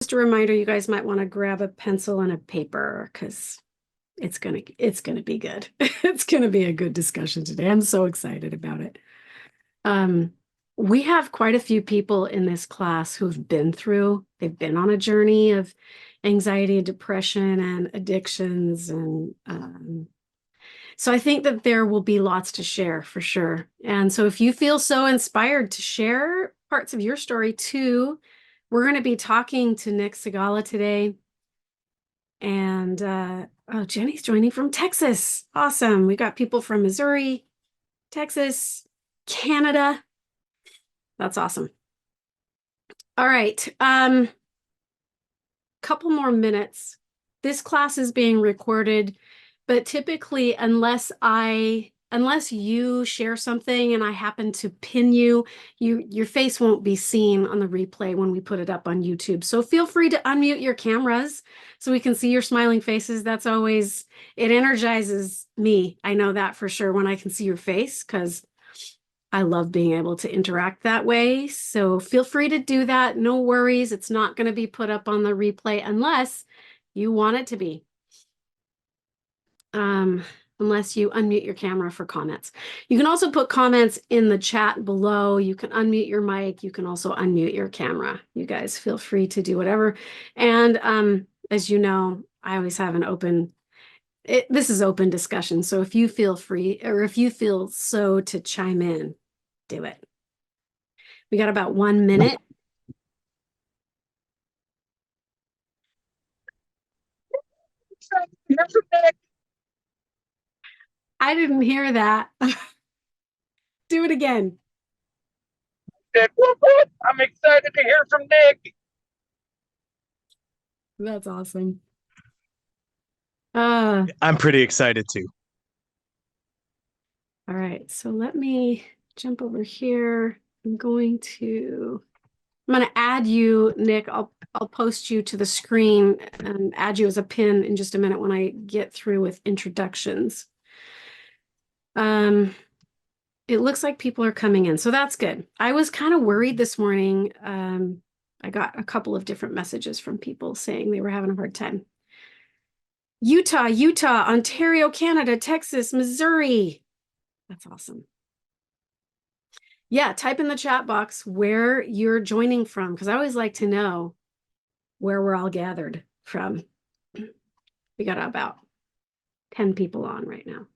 Just a reminder, you guys might want to grab a pencil and a paper because it's gonna be good. It's gonna be a good discussion today. I'm so excited about it. Um, we have quite a few people in this class they've been on a journey of anxiety, depression, and addictions, and so I think that there will be lots to share for sure. And so if you feel so inspired to share parts of your story too, we're going to be talking to Nick Segala today. And oh, Jenny's joining from Texas. Awesome. We got people from Missouri, Texas, Canada. That's awesome. All right. Couple more minutes. This class is being recorded, but typically unless you share something and I happen to pin your face won't be seen on the replay when we put it up on YouTube. So feel free to unmute your cameras so we can see your smiling faces. It energizes me. I know that for sure when I can see your face because I love being able to interact that way. So feel free to do that. No worries. It's not going to be put up on the replay unless you want it to be. Unless you unmute your camera for comments. You can also put comments in the chat below. You can unmute your mic. You can also unmute your camera. You guys feel free to do whatever. And as you know, I always have this is open discussion. So if you feel free or if you feel so to chime in, do it. We got about 1 minute. I didn't hear that. Do it again. Nick, whoop, whoop. I'm excited to hear from Nick. That's awesome. I'm pretty excited too. All right, so let me jump over here. I'm going to add you, Nick. I'll post you to the screen and add you as a pin in just a minute when I get through with introductions. It looks like people are coming in, so that's good. I was kind of worried this morning. I got a couple of different messages from people saying they were having a hard time. Utah, Ontario, Canada, Texas, Missouri. That's awesome. Yeah, type in the chat box where you're joining from, because I always like to know where we're all gathered from. We got about 10 people on right now.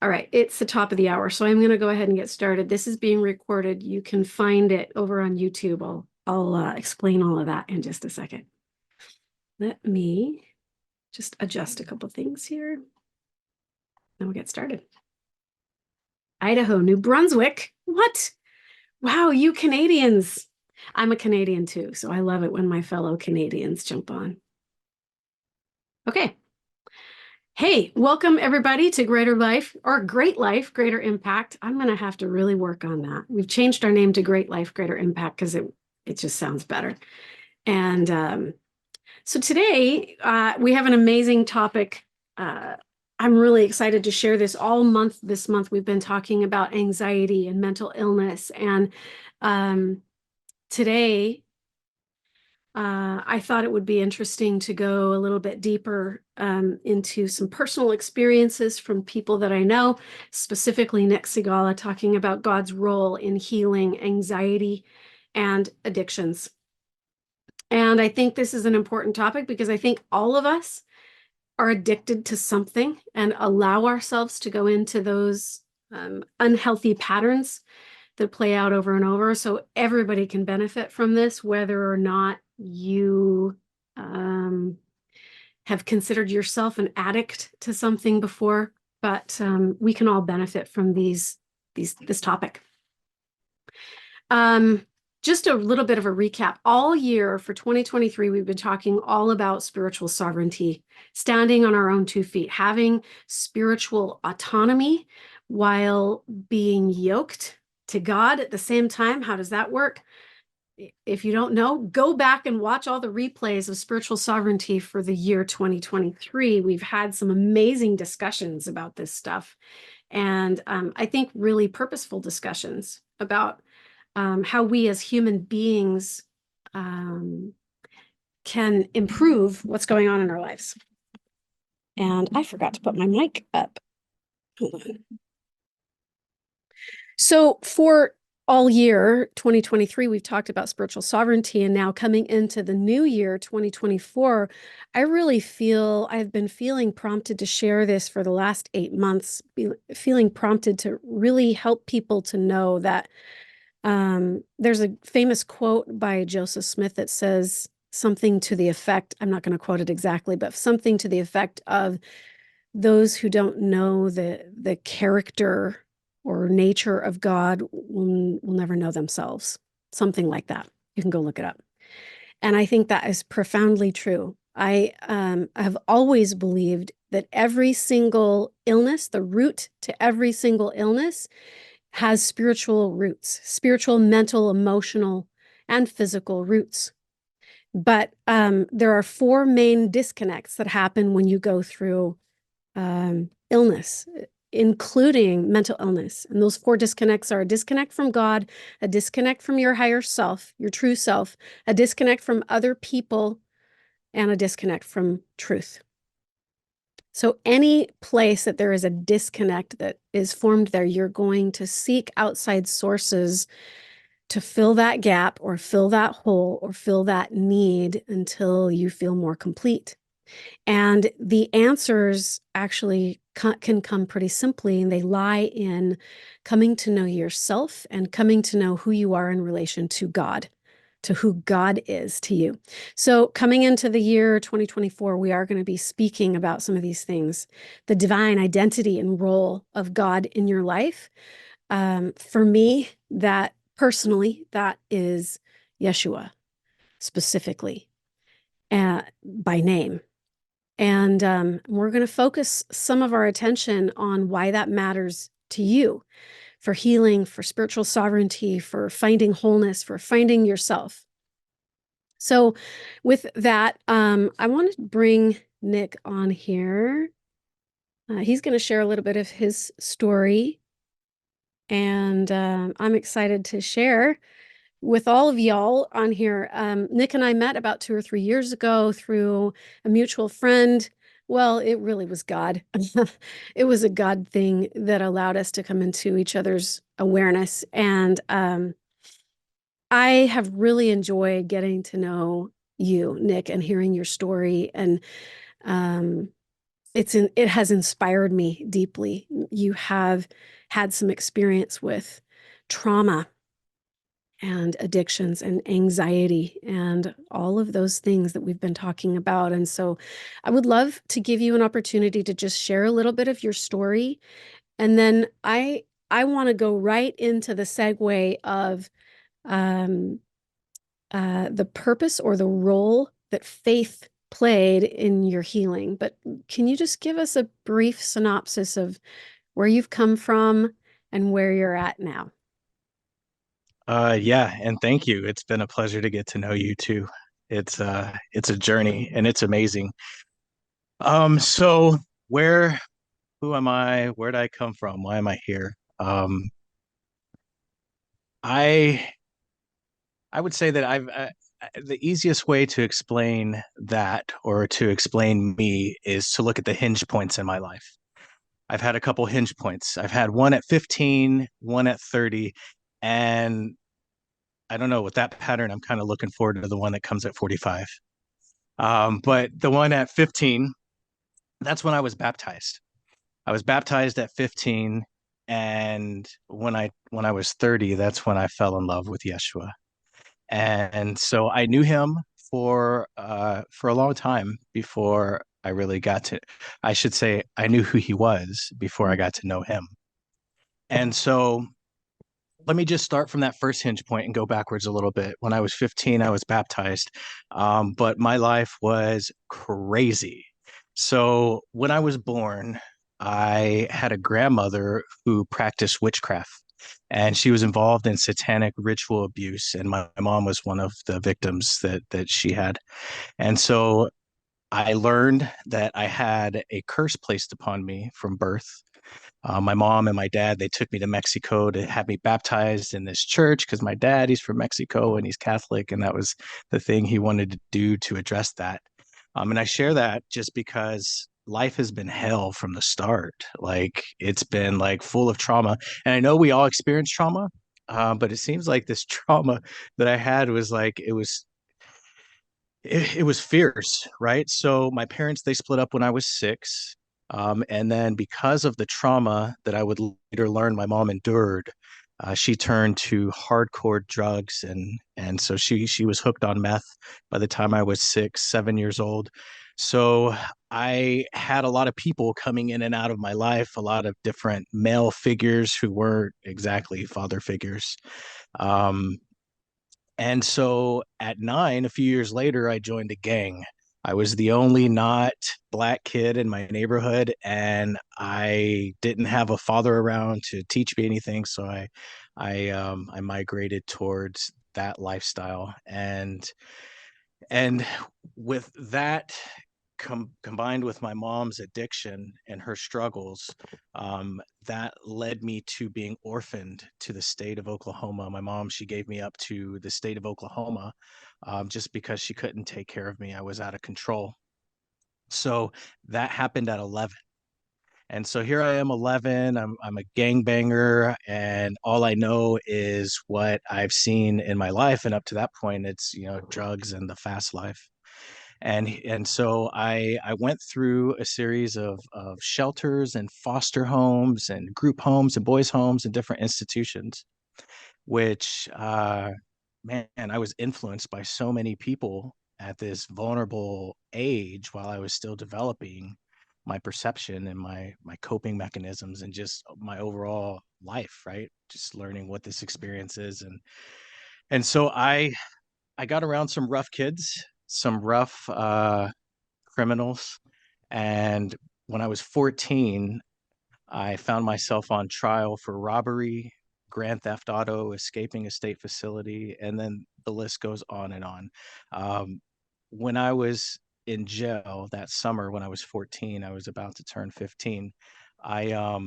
All right, it's the top of the hour, so I'm going to go ahead and get started. This is being recorded. You can find it over on YouTube. I'll explain all of that in just a second. Let me just adjust a couple things here. Then we'll get started. Idaho, New Brunswick. What? Wow, you Canadians. I'm a Canadian too, so I love it when my fellow Canadians jump on. Okay. Hey, welcome everybody to Greater Life, or Great Life, Greater Impact. I'm going to have to really work on that. We've changed our name to Great Life, Greater Impact because it just sounds better. And so today we have an amazing topic. I'm really excited to share this all month. This month we've been talking about anxiety and mental illness. And today I thought it would be interesting to go a little bit deeper into some personal experiences from people that I know, specifically Nick Segala, talking about God's role in healing anxiety and addictions. And I think this is an important topic because I think all of us are addicted to something and allow ourselves to go into those unhealthy patterns that play out over and over. So everybody can benefit from this, whether or not you have considered yourself an addict to something before, but we can all benefit from this topic. Just a little bit of a recap. All year for 2023, we've been talking all about spiritual sovereignty, standing on our own 2 feet, having spiritual autonomy while being yoked to God at the same time. How does that work? If you don't know, go back and watch all the replays of spiritual sovereignty for the year 2023. We've had some amazing discussions about this stuff. And I think really purposeful discussions about how we as human beings can improve what's going on in our lives. And I forgot to put my mic up. Hold on. So for all year 2023, we've talked about spiritual sovereignty, and now coming into the new year 2024, I really feel I've been feeling prompted to share this for the last 8 months, feeling prompted to really help people to know that there's a famous quote by Joseph Smith that says something to the effect, I'm not going to quote it exactly, but something to the effect of those who don't know the character or nature of God will never know themselves. Something like that. You can go look it up. And I think that is profoundly true. I have always believed that every single illness, the root to every single illness, has spiritual roots, spiritual, mental, emotional, and physical roots. But there are four main disconnects that happen when you go through illness, including mental illness. And those four disconnects are a disconnect from God, a disconnect from your higher self, your true self, a disconnect from other people, and a disconnect from truth. So any place that there is a disconnect that is formed there, you're going to seek outside sources to fill that gap or fill that hole or fill that need until you feel more complete. And the answers actually can come pretty simply, and they lie in coming to know yourself and coming to know who you are in relation to God, to who God is to you. So coming into the year 2024, we are going to be speaking about some of these things, the divine identity and role of God in your life. For me, that personally, that is Yeshua specifically, by name. And we're going to focus some of our attention on why that matters to you, for healing, for spiritual sovereignty, for finding wholeness, for finding yourself. So with that, I want to bring Nick on here. He's going to share a little bit of his story. And I'm excited to share with all of y'all on here. Nick and I met about 2 or 3 years ago through a mutual friend. Well, it really was God. It was a God thing that allowed us to come into each other's awareness. And I have really enjoyed getting to know you, Nick, and hearing your story. And um, it has inspired me deeply. You have had some experience with trauma and addictions and anxiety and all of those things that we've been talking about. And so I would love to give you an opportunity to just share a little bit of your story. And then I want to go right into the segue of um, the purpose or the role that faith played in your healing. But can you just give us a brief synopsis of where you've come from and where you're at now? Yeah, and thank you. It's been a pleasure to get to know you too. It's a journey and it's amazing. So where who am I? Where did I come from? Why am I here? I I would say that the easiest way to explain that or to explain me is to look at the hinge points in my life. I've had a couple hinge points. I've had one at 15, one at 30, and I don't know, with that pattern, I'm kind of looking forward to the one that comes at 45. But the one at 15, that's when I was baptized. I was baptized at 15, and when I was 30, that's when I fell in love with Yeshua. And so I knew him for a long time before I really got to, I should say, I knew who he was before I got to know him. And so let me just start from that first hinge point and go backwards a little bit. When I was 15, I was baptized, but my life was crazy. So when I was born, I had a grandmother who practiced witchcraft, and she was involved in satanic ritual abuse. And my mom was one of the victims that she had. And so I learned that I had a curse placed upon me from birth, My mom and my dad, they took me to Mexico to have me baptized in this church because my dad, he's from Mexico and he's Catholic, and that was the thing he wanted to do to address that. And I share that just because life has been hell from the start. Like it's been like full of trauma, and I know we all experience trauma, but it seems like this trauma that I had was like it was fierce, right? So my parents, they split up when I was 6. And then because of the trauma that I would later learn my mom endured, she turned to hardcore drugs, and so she was hooked on meth by the time I was 6, 7 years old. So I had a lot of people coming in and out of my life, a lot of different male figures who weren't exactly father figures. Um, and so at 9, a few years later, I joined a gang. I was the only not black kid in my neighborhood, and I didn't have a father around to teach me anything. So I migrated towards that lifestyle, and with that combined with my mom's addiction and her struggles, that led me to being orphaned to the state of Oklahoma. My mom, she gave me up to the state of Oklahoma, just because she couldn't take care of me. I was out of control. So that happened at 11. And so here I am, 11. I'm a gangbanger, and all I know is what I've seen in my life. And up to that point, it's drugs and the fast life. And so I went through a series of shelters and foster homes and group homes and boys' homes and different institutions, which man, I was influenced by so many people at this vulnerable age while I was still developing my perception and my coping mechanisms and just my overall life, right? Just learning what this experience is. And so I got around some rough kids, some rough criminals. And when I was 14, I found myself on trial for robbery, grand theft auto, escaping a state facility, and then the list goes on and on. Um, when I was in jail that summer, when I was 14, I was about to turn 15. I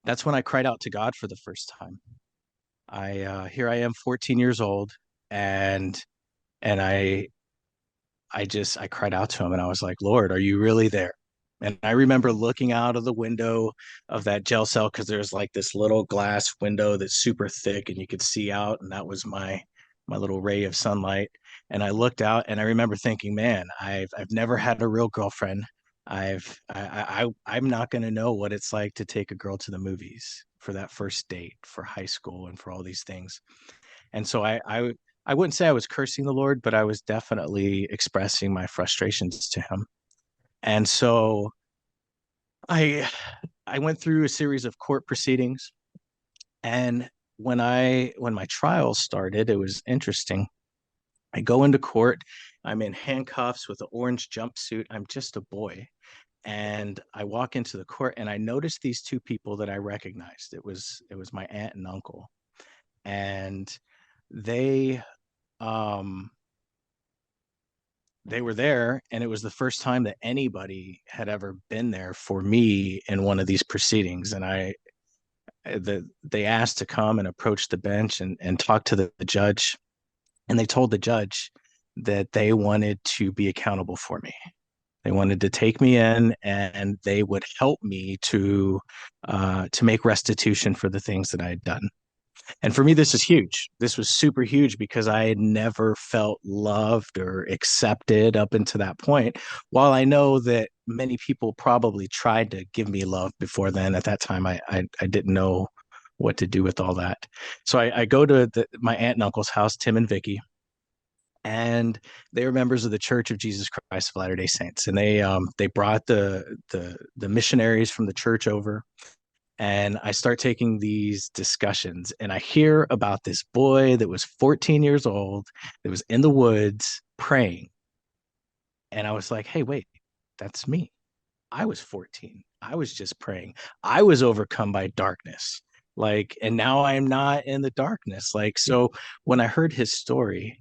That's when I cried out to God for the first time. I Here I am, 14 years old, and and I cried out to him and I was like, Lord, are you really there? And I remember looking out of the window of that jail cell because there's like this little glass window that's super thick and you could see out, and that was my little ray of sunlight. And I looked out and I remember thinking, man, I've never had a real girlfriend. I'm not going to know what it's like to take a girl to the movies for that first date, for high school, and for all these things. And so I wouldn't say I was cursing the Lord, but I was definitely expressing my frustrations to him. And so I I went through a series of court proceedings, and when my trial started, it was interesting. I go into court, I'm in handcuffs with an orange jumpsuit. I'm just a boy. And I walk into the court and I noticed these two people that I recognized. It was my aunt and uncle. And they um they were there, and it was the first time that anybody had ever been there for me in one of these proceedings. And they asked to come and approach the bench and talk to the judge, and they told the judge that they wanted to be accountable for me. They wanted to take me in, and they would help me to make restitution for the things that I had done. And for me, this is huge. This was super huge because I had never felt loved or accepted up until that point. While I know that many people probably tried to give me love before then, at that time, I didn't know what to do with all that. So I go to my aunt and uncle's house, Tim and Vicky, and they were members of the Church of Jesus Christ of Latter-day Saints. And they brought the missionaries from the church over, and I start taking these discussions, and I hear about this boy that was 14 years old that was in the woods praying. And I was like, hey, wait, that's me. I was 14. I was just praying. I was overcome by darkness. Like, and now I am not in the darkness. Like, so when I heard his story,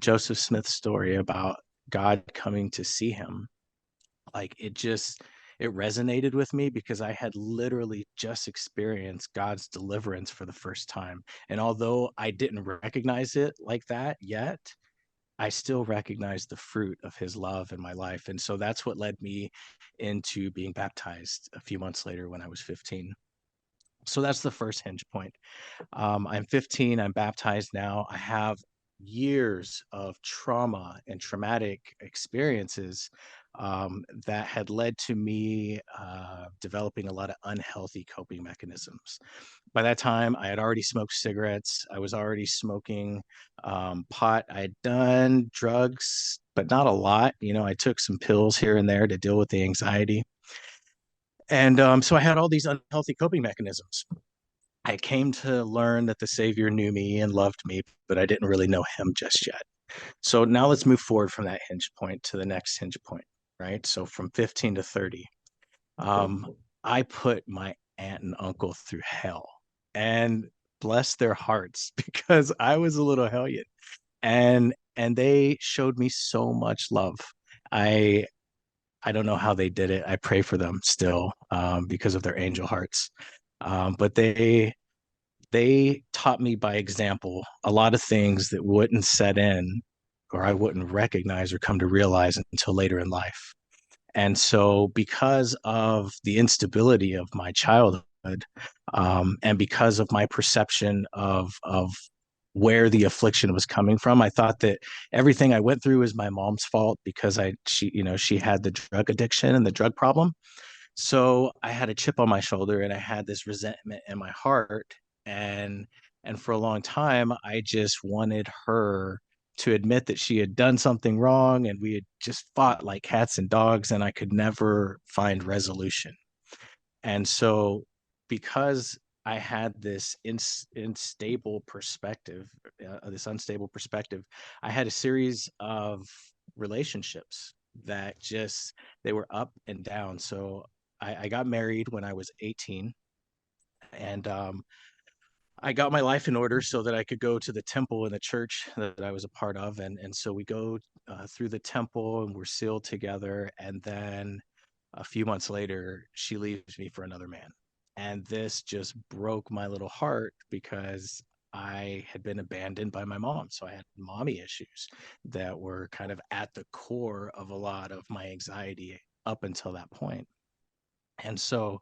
Joseph Smith's story about God coming to see him, like it resonated with me because I had literally just experienced God's deliverance for the first time. And although I didn't recognize it like that yet, I still recognize the fruit of his love in my life. And so that's what led me into being baptized a few months later when I was 15. So that's the first hinge point. I'm 15, I'm baptized now. I have years of trauma and traumatic experiences that had led to me developing a lot of unhealthy coping mechanisms. By that time, I had already smoked cigarettes. I was already smoking pot. I had done drugs, but not a lot. You know, I took some pills here and there to deal with the anxiety. And so I had all these unhealthy coping mechanisms. I came to learn that the Savior knew me and loved me, but I didn't really know him just yet. So now let's move forward from that hinge point to the next hinge point, right? So from 15 to 30, um, I put my aunt and uncle through hell, and bless their hearts because I was a little hellion, and they showed me so much love. I I don't know how they did it. I pray for them still because of their angel hearts. But they taught me by example a lot of things that wouldn't set in or I wouldn't recognize or come to realize until later in life. And so, because of the instability of my childhood, and because of my perception of where the affliction was coming from, I thought that everything I went through was my mom's fault because she had the drug addiction and the drug problem. So I had a chip on my shoulder and I had this resentment in my heart. And for a long time, I just wanted her to admit that she had done something wrong and we had just fought like cats and dogs and I could never find resolution. And so because I had this unstable perspective, I had a series of relationships that just they were up and down. So I got married when I was 18, and I got my life in order so that I could go to the temple in the church that I was a part of, and so we go through the temple and we're sealed together, and then a few months later, she leaves me for another man, and this just broke my little heart because I had been abandoned by my mom, so I had mommy issues that were kind of at the core of a lot of my anxiety up until that point, and so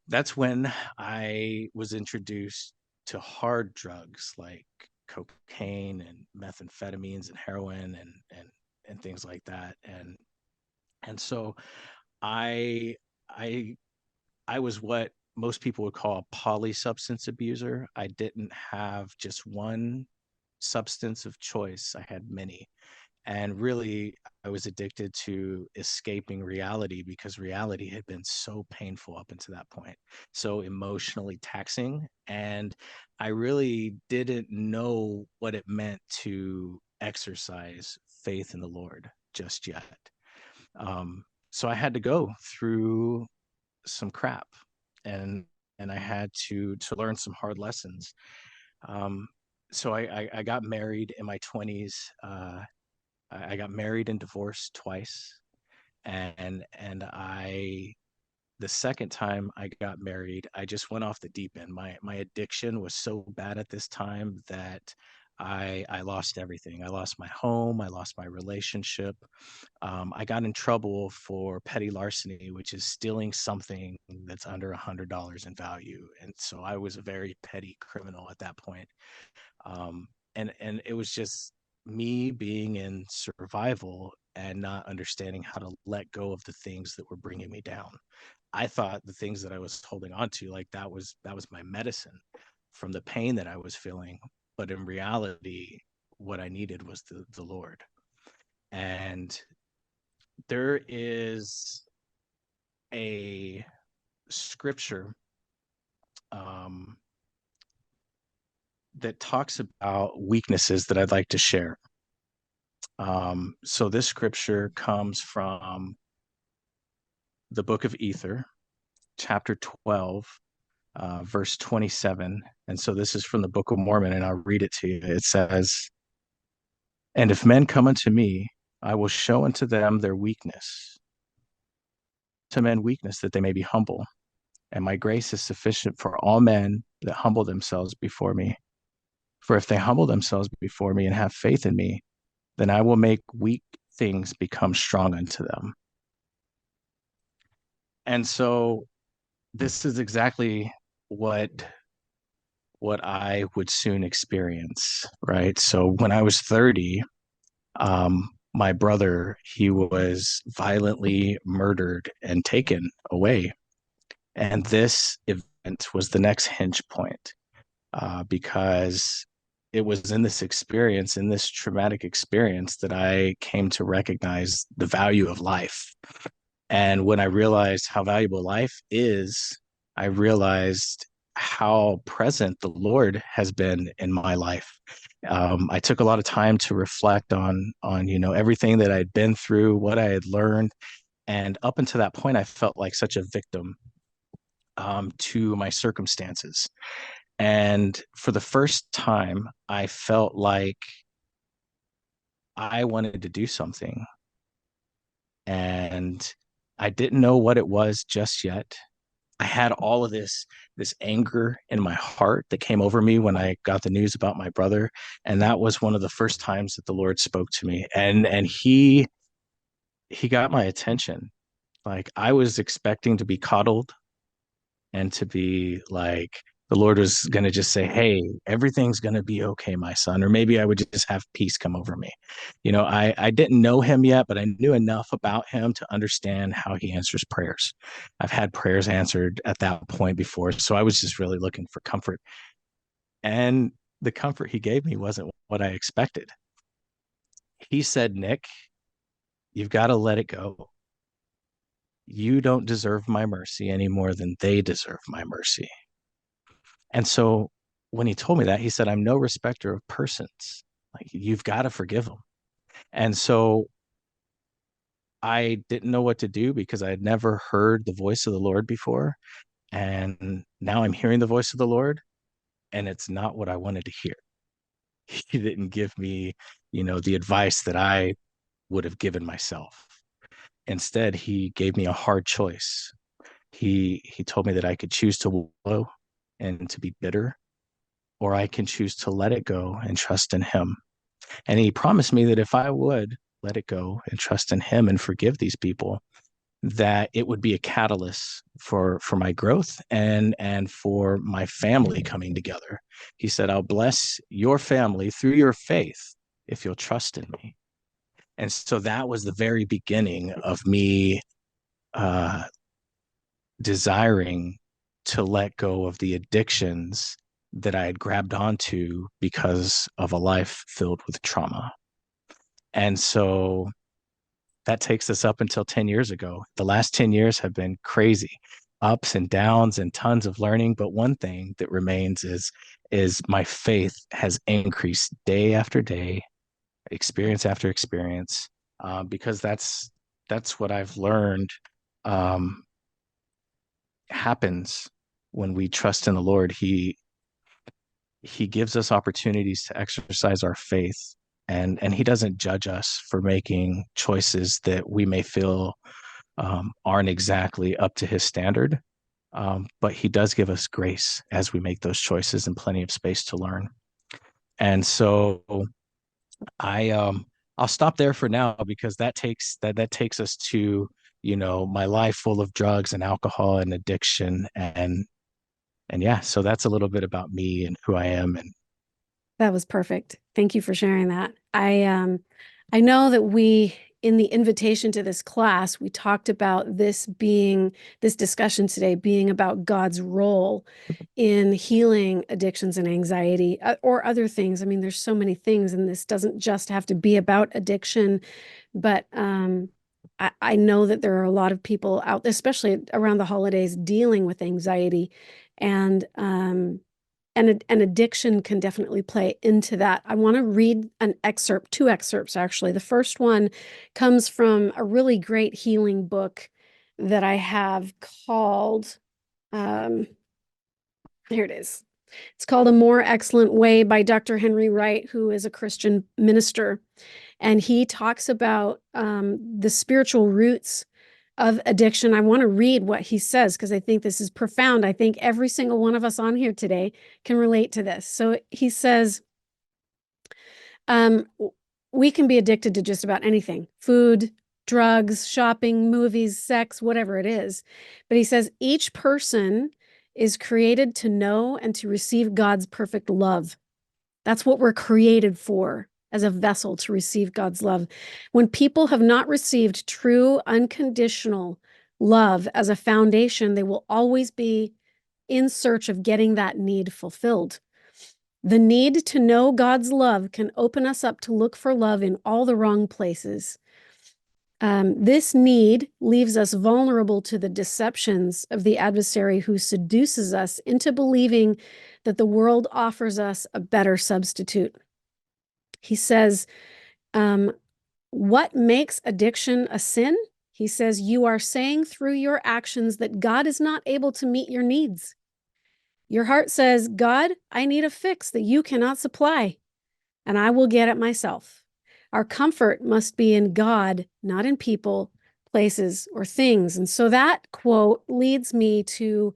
that's when I was introduced to hard drugs like cocaine and methamphetamines and heroin and things like that. And so I I I was what most people would call a polysubstance abuser. I didn't have just one substance of choice. I had many. And really, I was addicted to escaping reality because reality had been so painful up until that point, so emotionally taxing. And I really didn't know what it meant to exercise faith in the Lord just yet. So I had to go through some crap and I had to learn some hard lessons. Um, so I got married in my 20s. I got married and divorced twice, and I the second time I got married, I just went off the deep end. My addiction was so bad at this time that I lost everything. I lost my home. I lost my relationship. I got in trouble for petty larceny, which is stealing something that's under $100 in value, and so I was a very petty criminal at that point. And it was just me being in survival and not understanding how to let go of the things that were bringing me down. I thought the things that I was holding on to, like that was my medicine from the pain that I was feeling. But in reality, what I needed was the Lord. And there is a scripture um, that talks about weaknesses that I'd like to share. So this scripture comes from the book of Ether, chapter 12, verse 27. And so this is from the Book of Mormon, and I'll read it to you. It says, "And if men come unto me, I will show unto them their weakness. to men weakness that they may be humble. And my grace is sufficient for all men that humble themselves before me. For if they humble themselves before me and have faith in me, then I will make weak things become strong unto them. And so this is exactly what I would soon experience, right? So when I was 30, my brother, he was violently murdered and taken away. And this event was the next hinge point, because it was in this experience, in this traumatic experience, that I came to recognize the value of life. And when I realized how valuable life is, I realized how present the Lord has been in my life. I took a lot of time to reflect on everything that I'd been through, what I had learned, and up until that point, I felt like such a victim to my circumstances. And for the first time, I felt like I wanted to do something. And I didn't know what it was just yet. I had all of this anger in my heart that came over me when I got the news about my brother. And that was one of the first times that the Lord spoke to me. And he got my attention. Like, I was expecting to be coddled and to be like, the Lord was going to just say, hey, everything's going to be okay, my son. Or maybe I would just have peace come over me. I didn't know him yet, but I knew enough about him to understand how he answers prayers. I've had prayers answered at that point before. So I was just really looking for comfort. And the comfort he gave me wasn't what I expected. He said, Nick, you've got to let it go. You don't deserve my mercy any more than they deserve my mercy. And so when he told me that, he said, I'm no respecter of persons. Like, you've got to forgive them. And so I didn't know what to do because I had never heard the voice of the Lord before. And now I'm hearing the voice of the Lord, and it's not what I wanted to hear. He didn't give me, the advice that I would have given myself. Instead, he gave me a hard choice. He told me that I could choose to wallow and to be bitter, or I can choose to let it go and trust in him. And he promised me that if I would let it go and trust in him and forgive these people, that it would be a catalyst for my growth and for my family coming together. He said, I'll bless your family through your faith if you'll trust in me. And so that was the very beginning of me desiring to let go of the addictions that I had grabbed onto because of a life filled with trauma. And so that takes us up until 10 years ago. The last 10 years have been crazy, ups and downs and tons of learning. But one thing that remains is my faith has increased day after day, experience after experience, because that's what I've learned happens when we trust in the Lord. He gives us opportunities to exercise our faith, and he doesn't judge us for making choices that we may feel aren't exactly up to his standard. But he does give us grace as we make those choices and plenty of space to learn. And so I'll stop there for now, because that takes us to my life full of drugs and alcohol and addiction, and yeah, so that's a little bit about me and who I am. And That was perfect. Thank you for sharing that. I know that we, in the invitation to this class, we talked about this discussion today being about God's role in healing addictions and anxiety, or other things. I mean, there's so many things, and this doesn't just have to be about addiction, but I know that there are a lot of people out, especially around the holidays, dealing with anxiety, and an addiction can definitely play into that. I want to read two excerpts actually. The first one comes from a really great healing book that I have called, here it is. It's called A More Excellent Way by Dr. Henry Wright, who is a Christian minister. And he talks about the spiritual roots of addiction. I want to read what he says because I think this is profound. I think every single one of us on here today can relate to this. So he says, we can be addicted to just about anything: food, drugs, shopping, movies, sex, whatever it is. But he says each person is created to know and to receive God's perfect love. That's what we're created for, as a vessel to receive God's love. When people have not received true, unconditional love as a foundation, they will always be in search of getting that need fulfilled. The need to know God's love can open us up to look for love in all the wrong places. This need leaves us vulnerable to the deceptions of the adversary who seduces us into believing that the world offers us a better substitute. He says, what makes addiction a sin? He says, you are saying through your actions that God is not able to meet your needs. Your heart says, God, I need a fix that you cannot supply, and I will get it myself. Our comfort must be in God, not in people, places, or things. And so that quote leads me to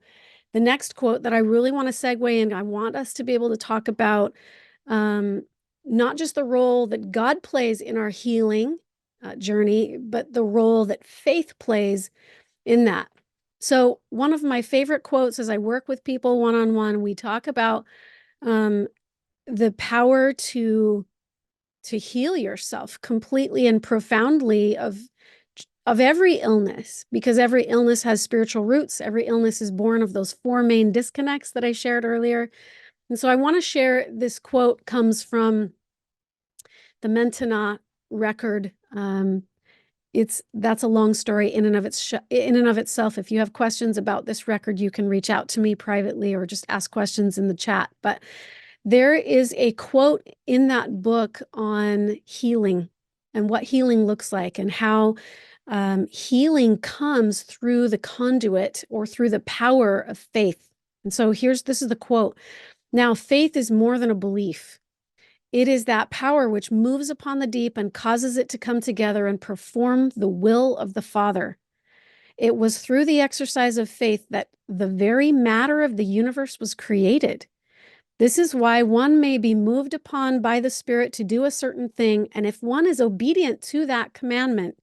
the next quote that I really want to segue in. I want us to be able to talk about not just the role that God plays in our healing journey, but the role that faith plays in that. So one of my favorite quotes as I work with people one-on-one, we talk about the power to heal yourself completely and profoundly of every illness, because every illness has spiritual roots. Every illness is born of those four main disconnects that I shared earlier. And so I want to share this quote, comes from the Mentana record. That's a long story in and of itself. If you have questions about this record, you can reach out to me privately or just ask questions in the chat. But there is a quote in that book on healing and what healing looks like, and how healing comes through the conduit or through the power of faith. And so this is the quote. Now, faith is more than a belief. It is that power which moves upon the deep and causes it to come together and perform the will of the Father. It was through the exercise of faith that the very matter of the universe was created. This is why one may be moved upon by the Spirit to do a certain thing, and if one is obedient to that commandment,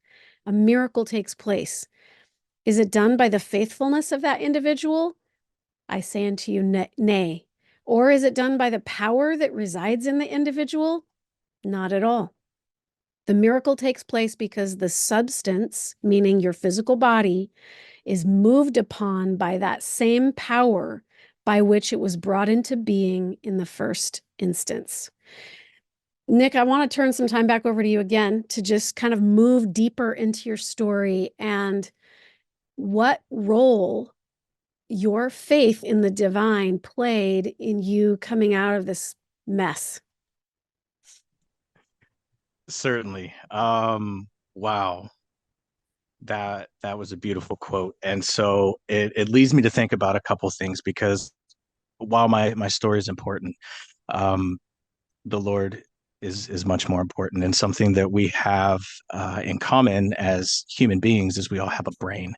a miracle takes place. Is it done by the faithfulness of that individual? I say unto you, nay. Or is it done by the power that resides in the individual? Not at all. The miracle takes place because the substance, meaning your physical body, is moved upon by that same power by which it was brought into being in the first instance. Nick, I want to turn some time back over to you again to just kind of move deeper into your story and what role your faith in the divine played in you coming out of this mess. Certainly. Wow. That was a beautiful quote. And so it leads me to think about a couple things, because while my story is important, um, the Lord is much more important. And something that we have in common as human beings is we all have a brain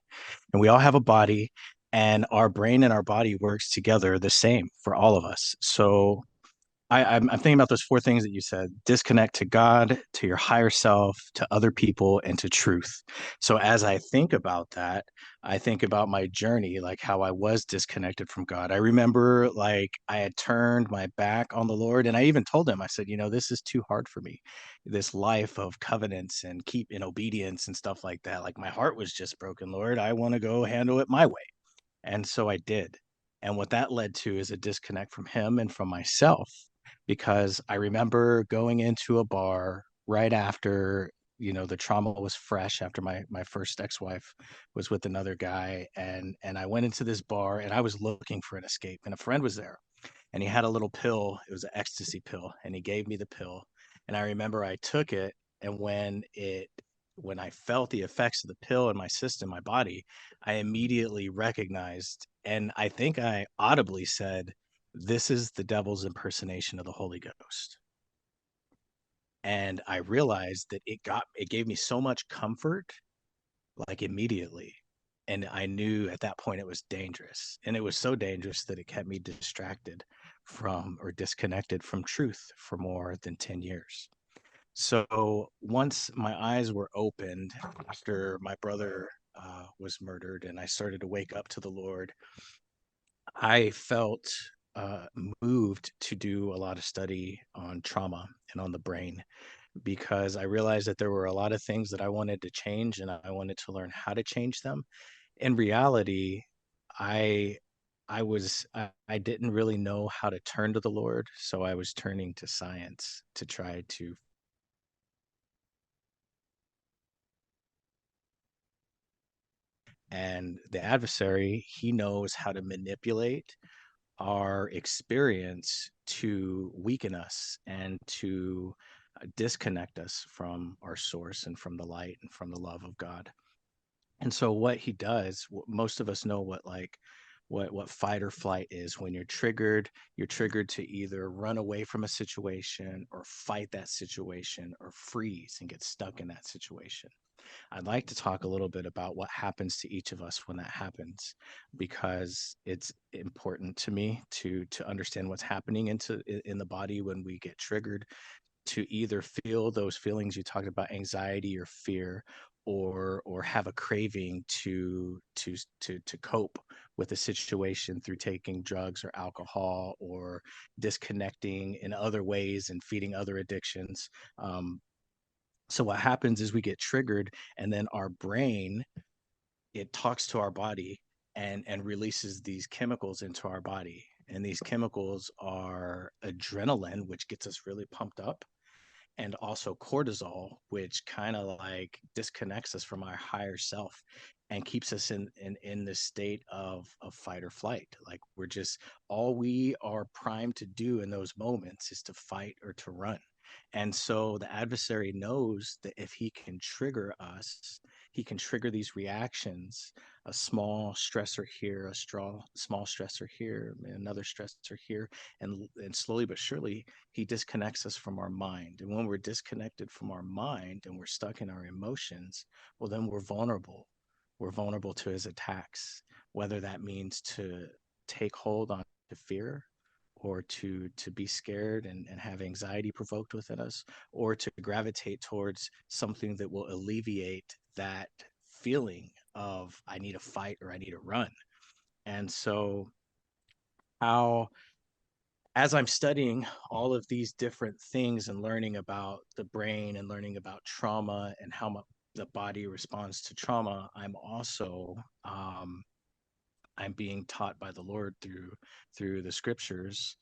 and we all have a body, and our brain and our body works together the same for all of us. So I'm thinking about those four things that you said: disconnect to God, to your higher self, to other people, and to truth. So as I think about that, I think about my journey, like how I was disconnected from God. I remember like I had turned my back on the Lord, and I even told him, I said, this is too hard for me. This life of covenants and keep in obedience and stuff like that. Like my heart was just broken, Lord. I want to go handle it my way. And so I did. And what that led to is a disconnect from him and from myself, because I remember going into a bar right after, the trauma was fresh after my first ex-wife was with another guy. And I went into this bar and I was looking for an escape, and a friend was there and he had a little pill. It was an ecstasy pill, and he gave me the pill. And I remember I took it, and when I felt the effects of the pill in my system, my body, I immediately recognized, and I think I audibly said, "This is the devil's impersonation of the Holy Ghost." And I realized that it gave me so much comfort like immediately. And I knew at that point it was dangerous. And it was so dangerous that it kept me distracted from or disconnected from truth for more than 10 years. So once my eyes were opened after my brother was murdered and I started to wake up to the Lord, I felt uh, moved to do a lot of study on trauma and on the brain because I realized that there were a lot of things that I wanted to change and I wanted to learn how to change them. In reality, I I didn't really know how to turn to the Lord, so I was turning to science to try to. And the adversary, he knows how to manipulate our experience to weaken us and to disconnect us from our source and from the light and from the love of God. And so what he does, most of us know what like what fight or flight is. When you're triggered to either run away from a situation or fight that situation or freeze and get stuck in that situation. I'd like to talk a little bit about what happens to each of us when that happens, because it's important to me to understand what's happening in the body when we get triggered, to either feel those feelings you talked about, anxiety or fear, or have a craving to cope with a situation through taking drugs or alcohol or disconnecting in other ways and feeding other addictions. So what happens is we get triggered, and then our brain, it talks to our body and releases these chemicals into our body. And these chemicals are adrenaline, which gets us really pumped up, and also cortisol, which kind of like disconnects us from our higher self and keeps us in this state of fight or flight. Like we're just, all we are primed to do in those moments is to fight or to run. And so the adversary knows that if he can trigger us, he can trigger these reactions, a small stressor here, a small stressor here, another stressor here, and slowly but surely he disconnects us from our mind. And when we're disconnected from our mind and we're stuck in our emotions, well, then we're vulnerable. We're vulnerable to his attacks, whether that means to take hold on to fear, or to be scared and have anxiety provoked within us, or to gravitate towards something that will alleviate that feeling of I need to fight or I need to run. And so how, as I'm studying all of these different things and learning about the brain and learning about trauma and how the body responds to trauma, I'm also I'm being taught by the Lord through the scriptures,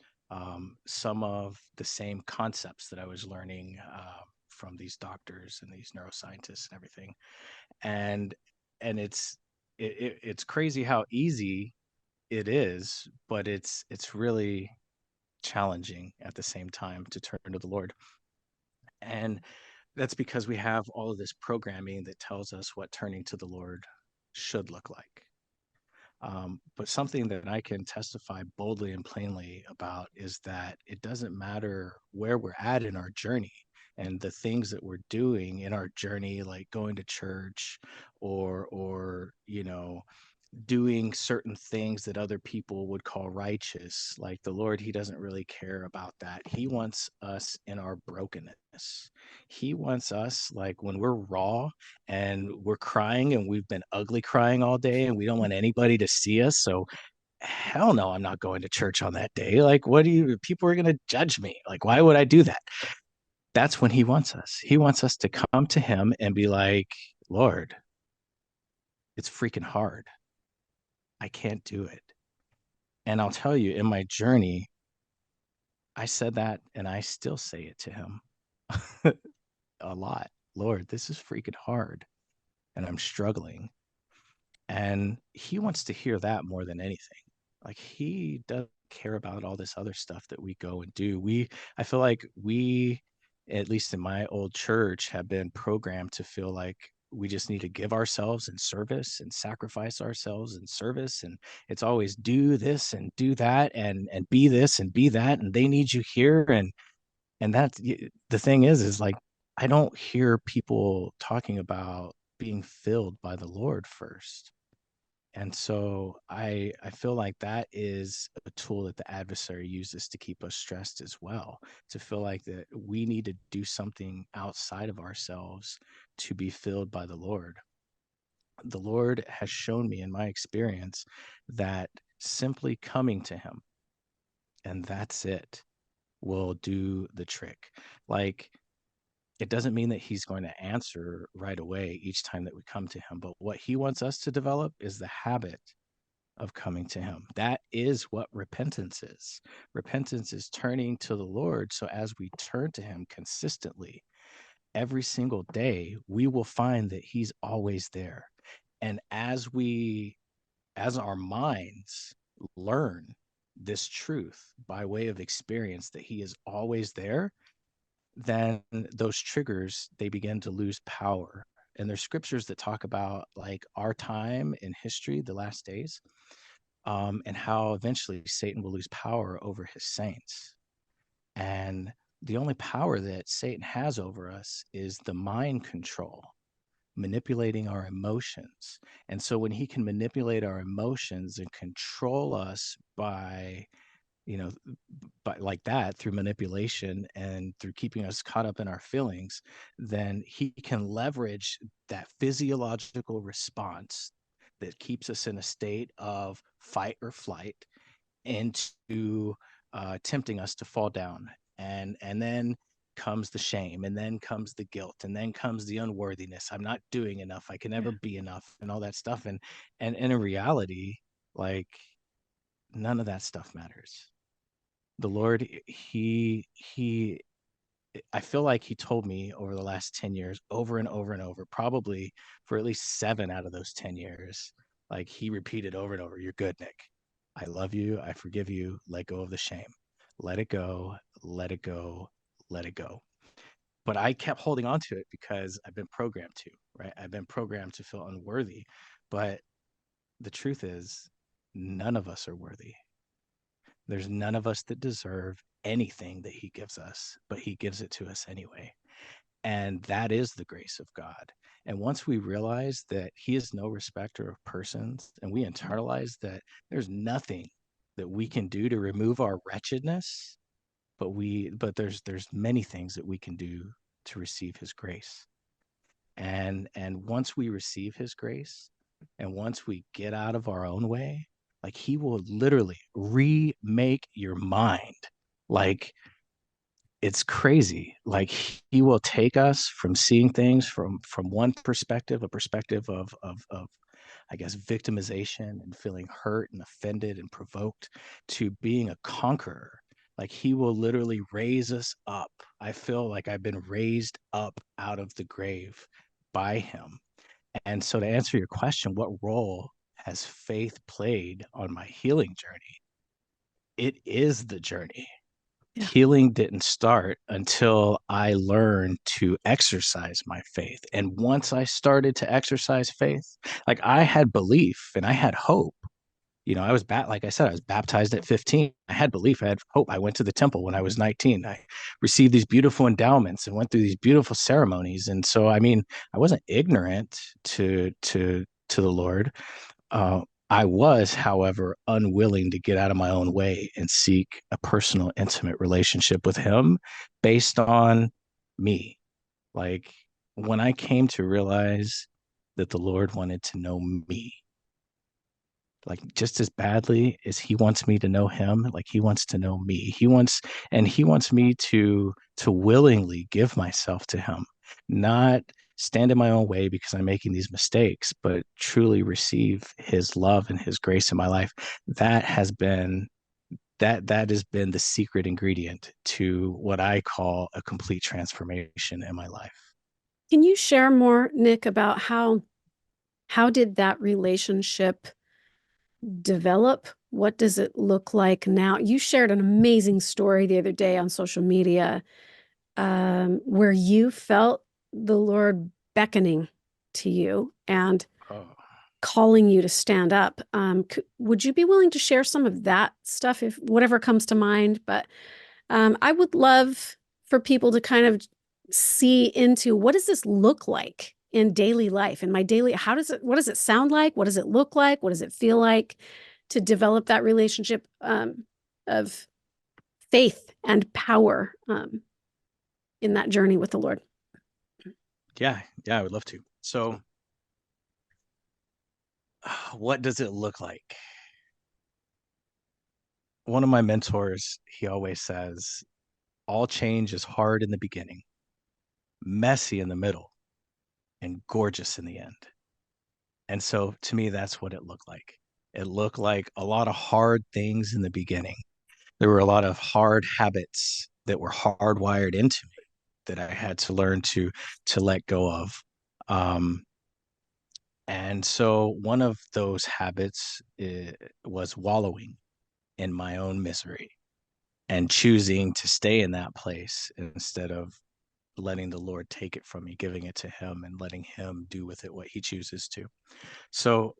some of the same concepts that I was learning from these doctors and these neuroscientists and everything. And and it's crazy how easy it is, but it's really challenging at the same time to turn to the Lord. And that's because we have all of this programming that tells us what turning to the Lord should look like. But something that I can testify boldly and plainly about is that it doesn't matter where we're at in our journey and the things that we're doing in our journey, like going to church or doing certain things that other people would call righteous. Like the Lord, he doesn't really care about that. He wants us in our brokenness. He wants us like when we're raw and we're crying and we've been ugly crying all day and we don't want anybody to see us. So hell no, I'm not going to church on that day. Like, what do you, people are going to judge me. Like, why would I do that? That's when he wants us. He wants us to come to him and be like, Lord, it's freaking hard. I can't do it. And I'll tell you, in my journey, I said that and I still say it to him a lot. Lord, this is freaking hard and I'm struggling. And he wants to hear that more than anything. Like he doesn't care about all this other stuff that we go and do. I feel like we, at least in my old church, have been programmed to feel like we just need to give ourselves in service and sacrifice ourselves in service. And it's always do this and do that and be this and be that. And they need you here. And that's the thing is like, I don't hear people talking about being filled by the Lord first. And so I feel like that is a tool that the adversary uses to keep us stressed as well, to feel like that we need to do something outside of ourselves to be filled by the Lord. The Lord has shown me in my experience that simply coming to him, and that's it, will do the trick. Like, it doesn't mean that he's going to answer right away each time that we come to him, but what he wants us to develop is the habit of coming to him. That is what repentance is. Repentance is turning to the Lord. So as we turn to him consistently every single day, we will find that he's always there. And as our minds learn this truth by way of experience that he is always there, then those triggers, they begin to lose power. And there's scriptures that talk about like our time in history, the last days, and how eventually Satan will lose power over his saints. And the only power that Satan has over us is the mind control, manipulating our emotions. And so when he can manipulate our emotions and control us by, you know, by like that, through manipulation and through keeping us caught up in our feelings, then he can leverage that physiological response that keeps us in a state of fight or flight into tempting us to fall down. And then comes the shame, and then comes the guilt, and then comes the unworthiness. I'm not doing enough. I can never be enough, and all that stuff. And in reality, like, none of that stuff matters. The Lord, he I feel like he told me over the last 10 years, over and over and over, probably for at least 7 out of those 10 years, like he repeated over and over, "You're good, Nick. I love you. I forgive you. Let go of the shame. Let it go. Let it go. Let it go." But I kept holding on to it because I've been programmed to, right? I've been programmed to feel unworthy. But the truth is, none of us are worthy. There's none of us that deserve anything that he gives us, but he gives it to us anyway. And that is the grace of God. And once we realize that he is no respecter of persons, and we internalize that there's nothing that we can do to remove our wretchedness, but there's many things that we can do to receive his grace. And once we receive his grace, and once we get out of our own way, like he will literally remake your mind. Like, it's crazy. Like, he will take us from seeing things from one perspective, a perspective of I guess victimization and feeling hurt and offended and provoked, to being a conqueror. Like, he will literally raise us up. I feel like I've been raised up out of the grave by him. And so, to answer your question, what role has faith played on my healing journey? It is the journey. Yeah. Healing didn't start until I learned to exercise my faith. And once I started to exercise faith, like, I had belief and I had hope. You know, like I said, I was baptized at 15. I had belief, I had hope. I went to the temple when I was 19. I received these beautiful endowments and went through these beautiful ceremonies. And so, I mean, I wasn't ignorant to the Lord. I was, however, unwilling to get out of my own way and seek a personal, intimate relationship with him based on me. Like, when I came to realize that the Lord wanted to know me, like, just as badly as he wants me to know him, like, he wants to know me. He wants me to willingly give myself to him, not stand in my own way because I'm making these mistakes, but truly receive his love and his grace in my life. That has been that has been the secret ingredient to what I call a complete transformation in my life. Can you share more, Nick, about how did that relationship develop? What does it look like now? You shared an amazing story the other day on social media, where you felt the Lord beckoning to you and Oh. calling you to stand up. Would you be willing to share some of that stuff, if whatever comes to mind? But I would love for people to kind of see into, what does this look like in daily life, in my daily, what does it sound like? What does it look like? What does it feel like to develop that relationship of faith and power in that journey with the Lord? Yeah, I would love to. So, what does it look like? One of my mentors, he always says, all change is hard in the beginning, messy in the middle, and gorgeous in the end. And so to me, that's what it looked like. It looked like a lot of hard things in the beginning. There were a lot of hard habits that were hardwired into me that I had to learn to let go of. Um, and so one of those habits was wallowing in my own misery and choosing to stay in that place instead of letting the Lord take it from me, giving it to Him and letting Him do with it what He chooses to. So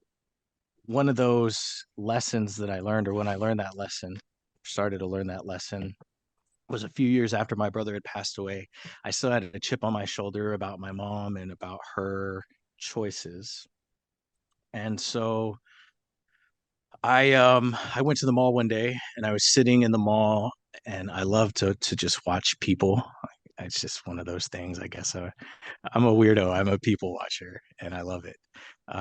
one of those lessons that I learned, or when I learned that lesson, started to learn that lesson, was a few years after my brother had passed away. I still had a chip on my shoulder about my mom and about her choices. And so I went to the mall one day and I was sitting in the mall and I love to just watch people. It's just one of those things, I guess. I'm a weirdo. I'm a people watcher and I love it.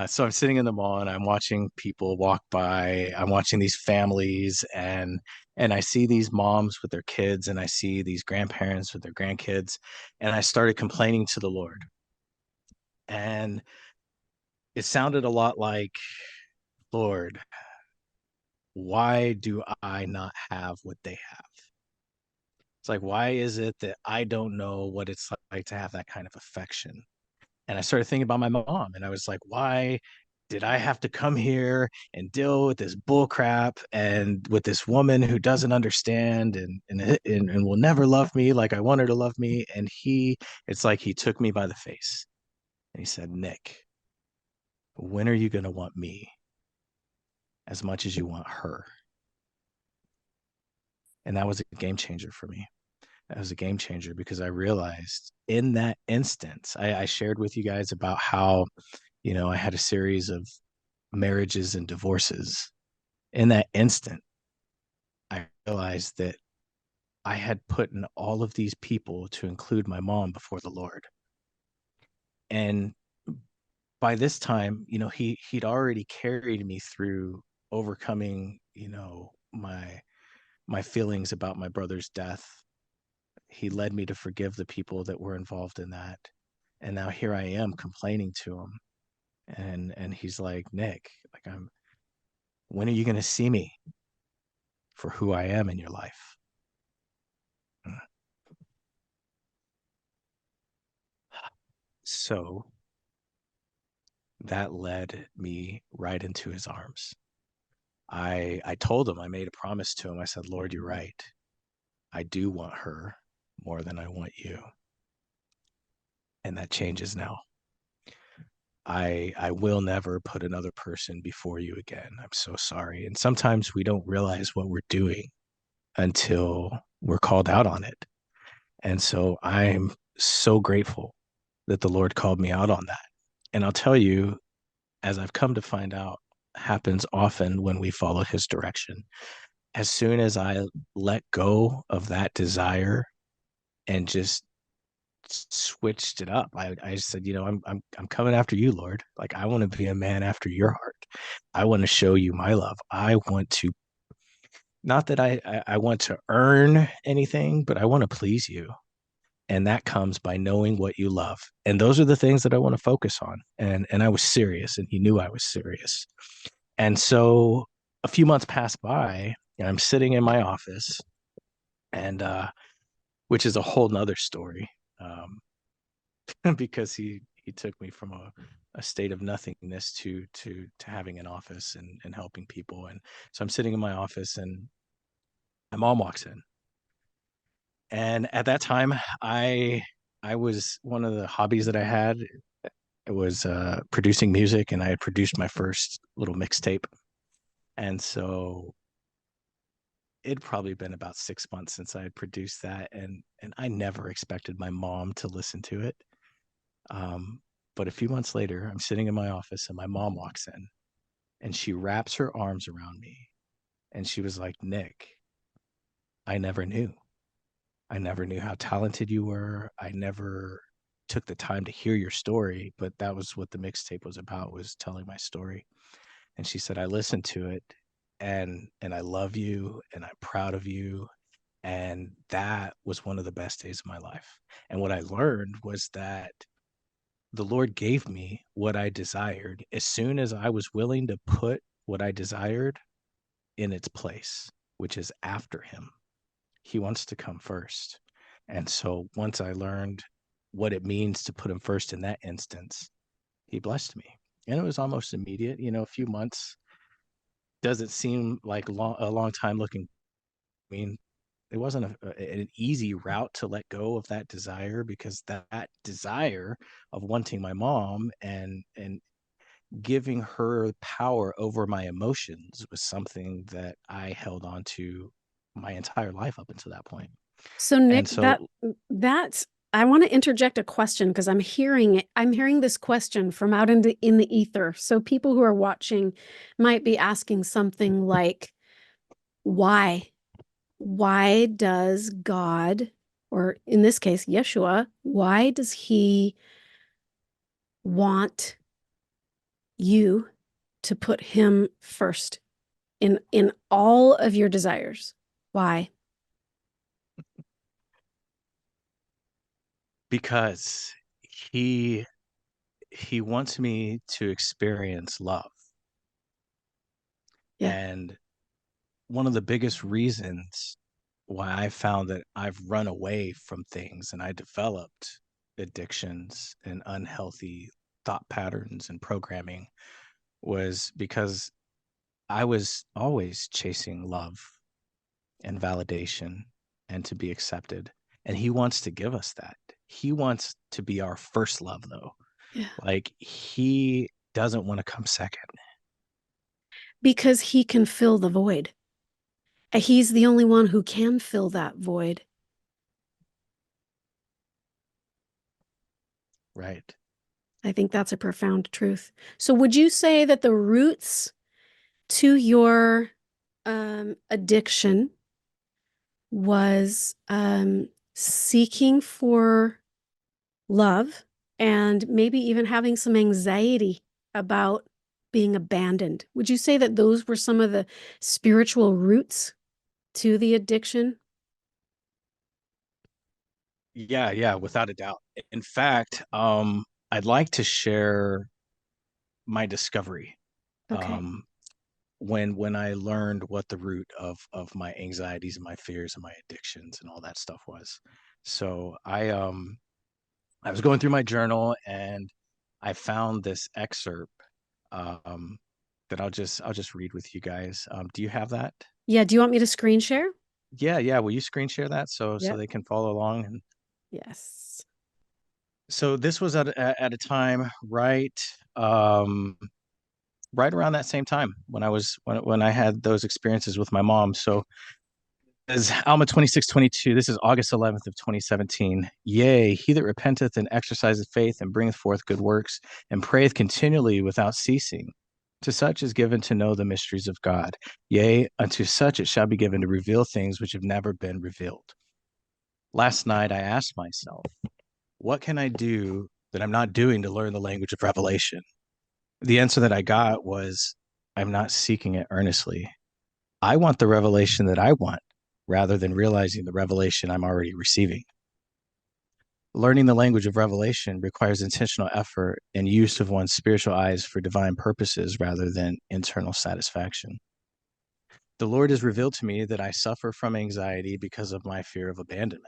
So I'm sitting in the mall and I'm watching people walk by. I'm watching these families and I see these moms with their kids and I see these grandparents with their grandkids and I started complaining to the Lord. And it sounded a lot like, Lord, why do I not have what they have? It's like, why is it that I don't know what it's like to have that kind of affection? And I started thinking about my mom, and I was like, why did I have to come here and deal with this bull crap and with this woman who doesn't understand and will never love me like I want her to love me? And it's like he took me by the face and he said, Nick, when are you going to want me as much as you want her? And that was a game changer for me. That was a game changer because I realized in that instance, I shared with you guys about how, I had a series of marriages and divorces. In that instant, I realized that I had put in all of these people to include my mom before the Lord. And by this time, he'd already carried me through overcoming, my feelings about my brother's death. He led me to forgive the people that were involved in that. And now here I am complaining to him. And he's like, Nick, like when are you going to see me for who I am in your life? So that led me right into his arms. I told him, I made a promise to him. I said, Lord, you're right. I do want her more than I want you. And that changes now. I will never put another person before you again. I'm so sorry. And sometimes we don't realize what we're doing until we're called out on it. And so I'm so grateful that the Lord called me out on that. And I'll tell you, as I've come to find out, happens often when we follow his direction. As soon as I let go of that desire and just switched it up, I said, I'm coming after you, Lord. Like I want to be a man after your heart. I want to show you my love. I want to, not that I want to earn anything, but I want to please you. And that comes by knowing what you love. And those are the things that I want to focus on. And I was serious, and he knew I was serious. And so a few months passed by, and I'm sitting in my office, and which is a whole nother story, because he took me from a state of nothingness to having an office and helping people. And so I'm sitting in my office, and my mom walks in. And at that time, I was, one of the hobbies that I had, it was producing music, and I had produced my first little mixtape. And so it'd probably been about 6 months since I had produced that, and I never expected my mom to listen to it. Um, But a few months later, I'm sitting in my office and my mom walks in and she wraps her arms around me and she was like, Nick, I never knew. I never knew how talented you were. I never took the time to hear your story, but that was what the mixtape was about, was telling my story. And she said, I listened to it and I love you and I'm proud of you. And that was one of the best days of my life. And what I learned was that the Lord gave me what I desired as soon as I was willing to put what I desired in its place, which is after him. He wants to come first. And so once I learned what it means to put him first in that instance, he blessed me. And it was almost immediate, a few months doesn't seem like a long time looking. I mean, it wasn't an easy route to let go of that desire, because that desire of wanting my mom and giving her power over my emotions was something that I held on to my entire life up until that point. So And Nick, so, that's I want to interject a question because I'm hearing this question from out in the ether. So people who are watching might be asking something like, why? Why does God, or in this case, Yeshua, why does he want you to put him first in all of your desires? Why? because he he wants me to experience love. Yeah. And one of the biggest reasons why I found that I've run away from things and I developed addictions and unhealthy thought patterns and programming was because I was always chasing love and validation and to be accepted. And he wants to give us that. He wants to be our first love, though. Yeah. Like, he doesn't want to come second. Because he can fill the void. He's the only one who can fill that void. Right. I think that's a profound truth. So would you say that the roots to your addiction was seeking for love and maybe even having some anxiety about being abandoned? Would you say that those were some of the spiritual roots to the addiction? Yeah, yeah, without a doubt. In fact, I'd like to share my discovery. Okay. Um, when I learned what the root of my anxieties and my fears and my addictions and all that stuff was. So I was going through my journal and I found this excerpt um that I'll just read with you guys. Do you have that? Yeah. Do you want me to screen share? Yeah, yeah. Will you screen share that so Yep. they can follow along? And Yes. so this was at a time um right around that same time when when I had those experiences with my mom. So as Alma 26:22, this is August 11th of 2017. Yea, he that repenteth and exerciseth faith and bringeth forth good works and prayeth continually without ceasing, to such is given to know the mysteries of God. Yea, unto such it shall be given to reveal things which have never been revealed. Last night I asked myself, what can I do that I'm not doing to learn the language of revelation? The answer that I got was, I'm not seeking it earnestly. I want the revelation that I want rather than realizing the revelation I'm already receiving. Learning the language of revelation requires intentional effort and use of one's spiritual eyes for divine purposes rather than internal satisfaction. The Lord has revealed to me that I suffer from anxiety because of my fear of abandonment.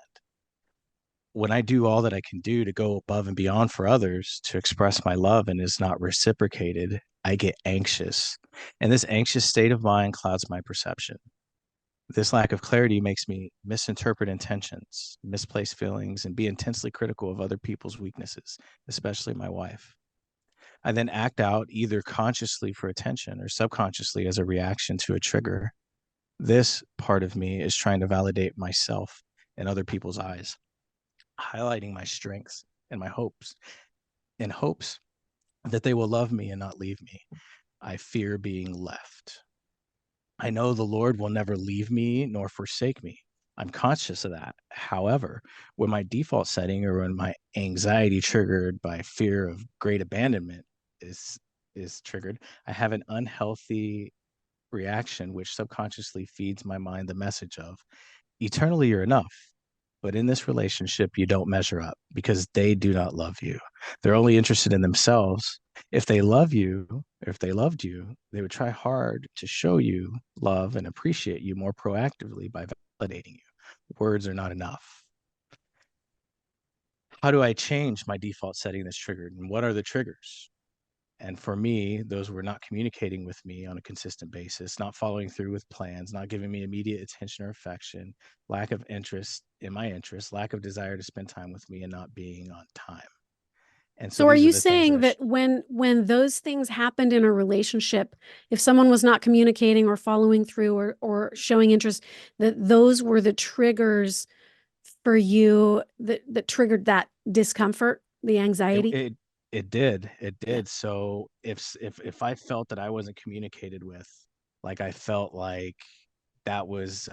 When I do all that I can do to go above and beyond for others, to express my love and is not reciprocated, I get anxious. And this anxious state of mind clouds my perception. This lack of clarity makes me misinterpret intentions, misplace feelings, and be intensely critical of other people's weaknesses, especially my wife. I then act out either consciously for attention or subconsciously as a reaction to a trigger. This part of me is trying to validate myself in other people's eyes, highlighting my strengths and my hopes. in hopes that they will love me and not leave me. I fear being left. I know the Lord will never leave me nor forsake me. I'm conscious of that. However, when my default setting or when my anxiety triggered by fear of great abandonment is is triggered, I have an unhealthy reaction which subconsciously feeds my mind the message of eternally you're enough. But in this relationship, you don't measure up because they do not love you. They're only interested in themselves. If they love you, or if they loved you, they would try hard to show you love and appreciate you more proactively by validating you. Words are not enough. How do I change my default setting that's triggered? And what are the triggers? And for me, those were not communicating with me on a consistent basis, not following through with plans, not giving me immediate attention or affection, lack of interest in my interests, lack of desire to spend time with me, and not being on time. And so So are these are you the things that saying that when those things happened in a relationship, if someone was not communicating or following through or showing interest, that those were the triggers for you that triggered that discomfort, the it anxiety? it it Yeah. did. So if I felt that I wasn't communicated with, like I felt like that was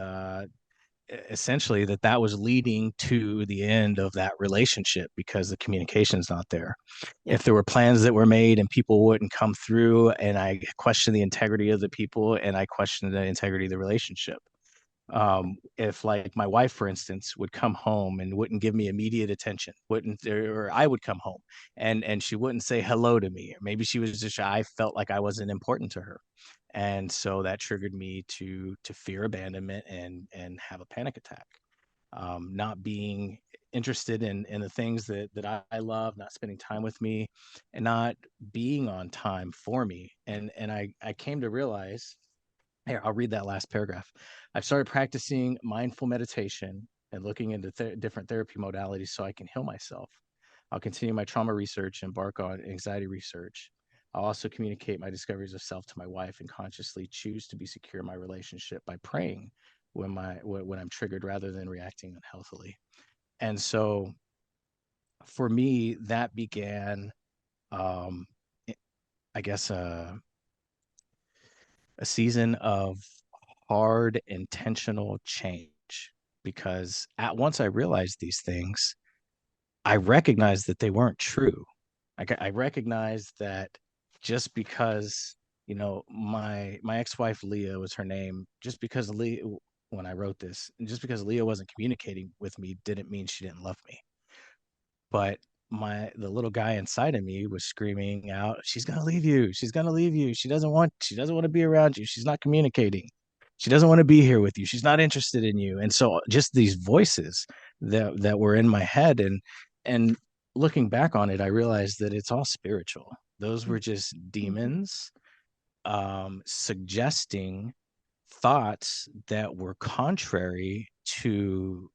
essentially that was leading to the end of that relationship because the communication's not there. Yeah. If there were plans that were made and people wouldn't come through, and I questioned the integrity of the people and I questioned the integrity of the relationship. If like my wife, for instance, would come home and wouldn't give me immediate attention, wouldn't, or I would come home and she wouldn't say hello to me, or maybe she was just, I felt like I wasn't important to her, and so that triggered me to fear abandonment and have a panic attack. Not being interested in the things that I love, not spending time with me, and not being on time for me, and I came to realize. Here, I'll read that last paragraph. I've started practicing mindful meditation and looking into different therapy modalities so I can heal myself. I'll continue my trauma research, embark on anxiety research. I'll also communicate my discoveries of self to my wife and consciously choose to be secure in my relationship by praying when I'm triggered rather than reacting unhealthily. And so for me, that began, um, I guess, a season of hard intentional change, because at once I realized these things, I recognized that they weren't true. I recognized that just because, my ex-wife Leah was her name, just because Leah, when I wrote this, and just because Leah wasn't communicating with me didn't mean she didn't love me. But the little guy inside of me was screaming out, she's gonna leave you, she's gonna leave you, she doesn't want to be around you, she's not communicating, she doesn't want to be here with you, she's not interested in you. And so just these voices that were in my head, and looking back on it, I realized that it's all spiritual. Those were just Mhm. demons suggesting thoughts that were contrary to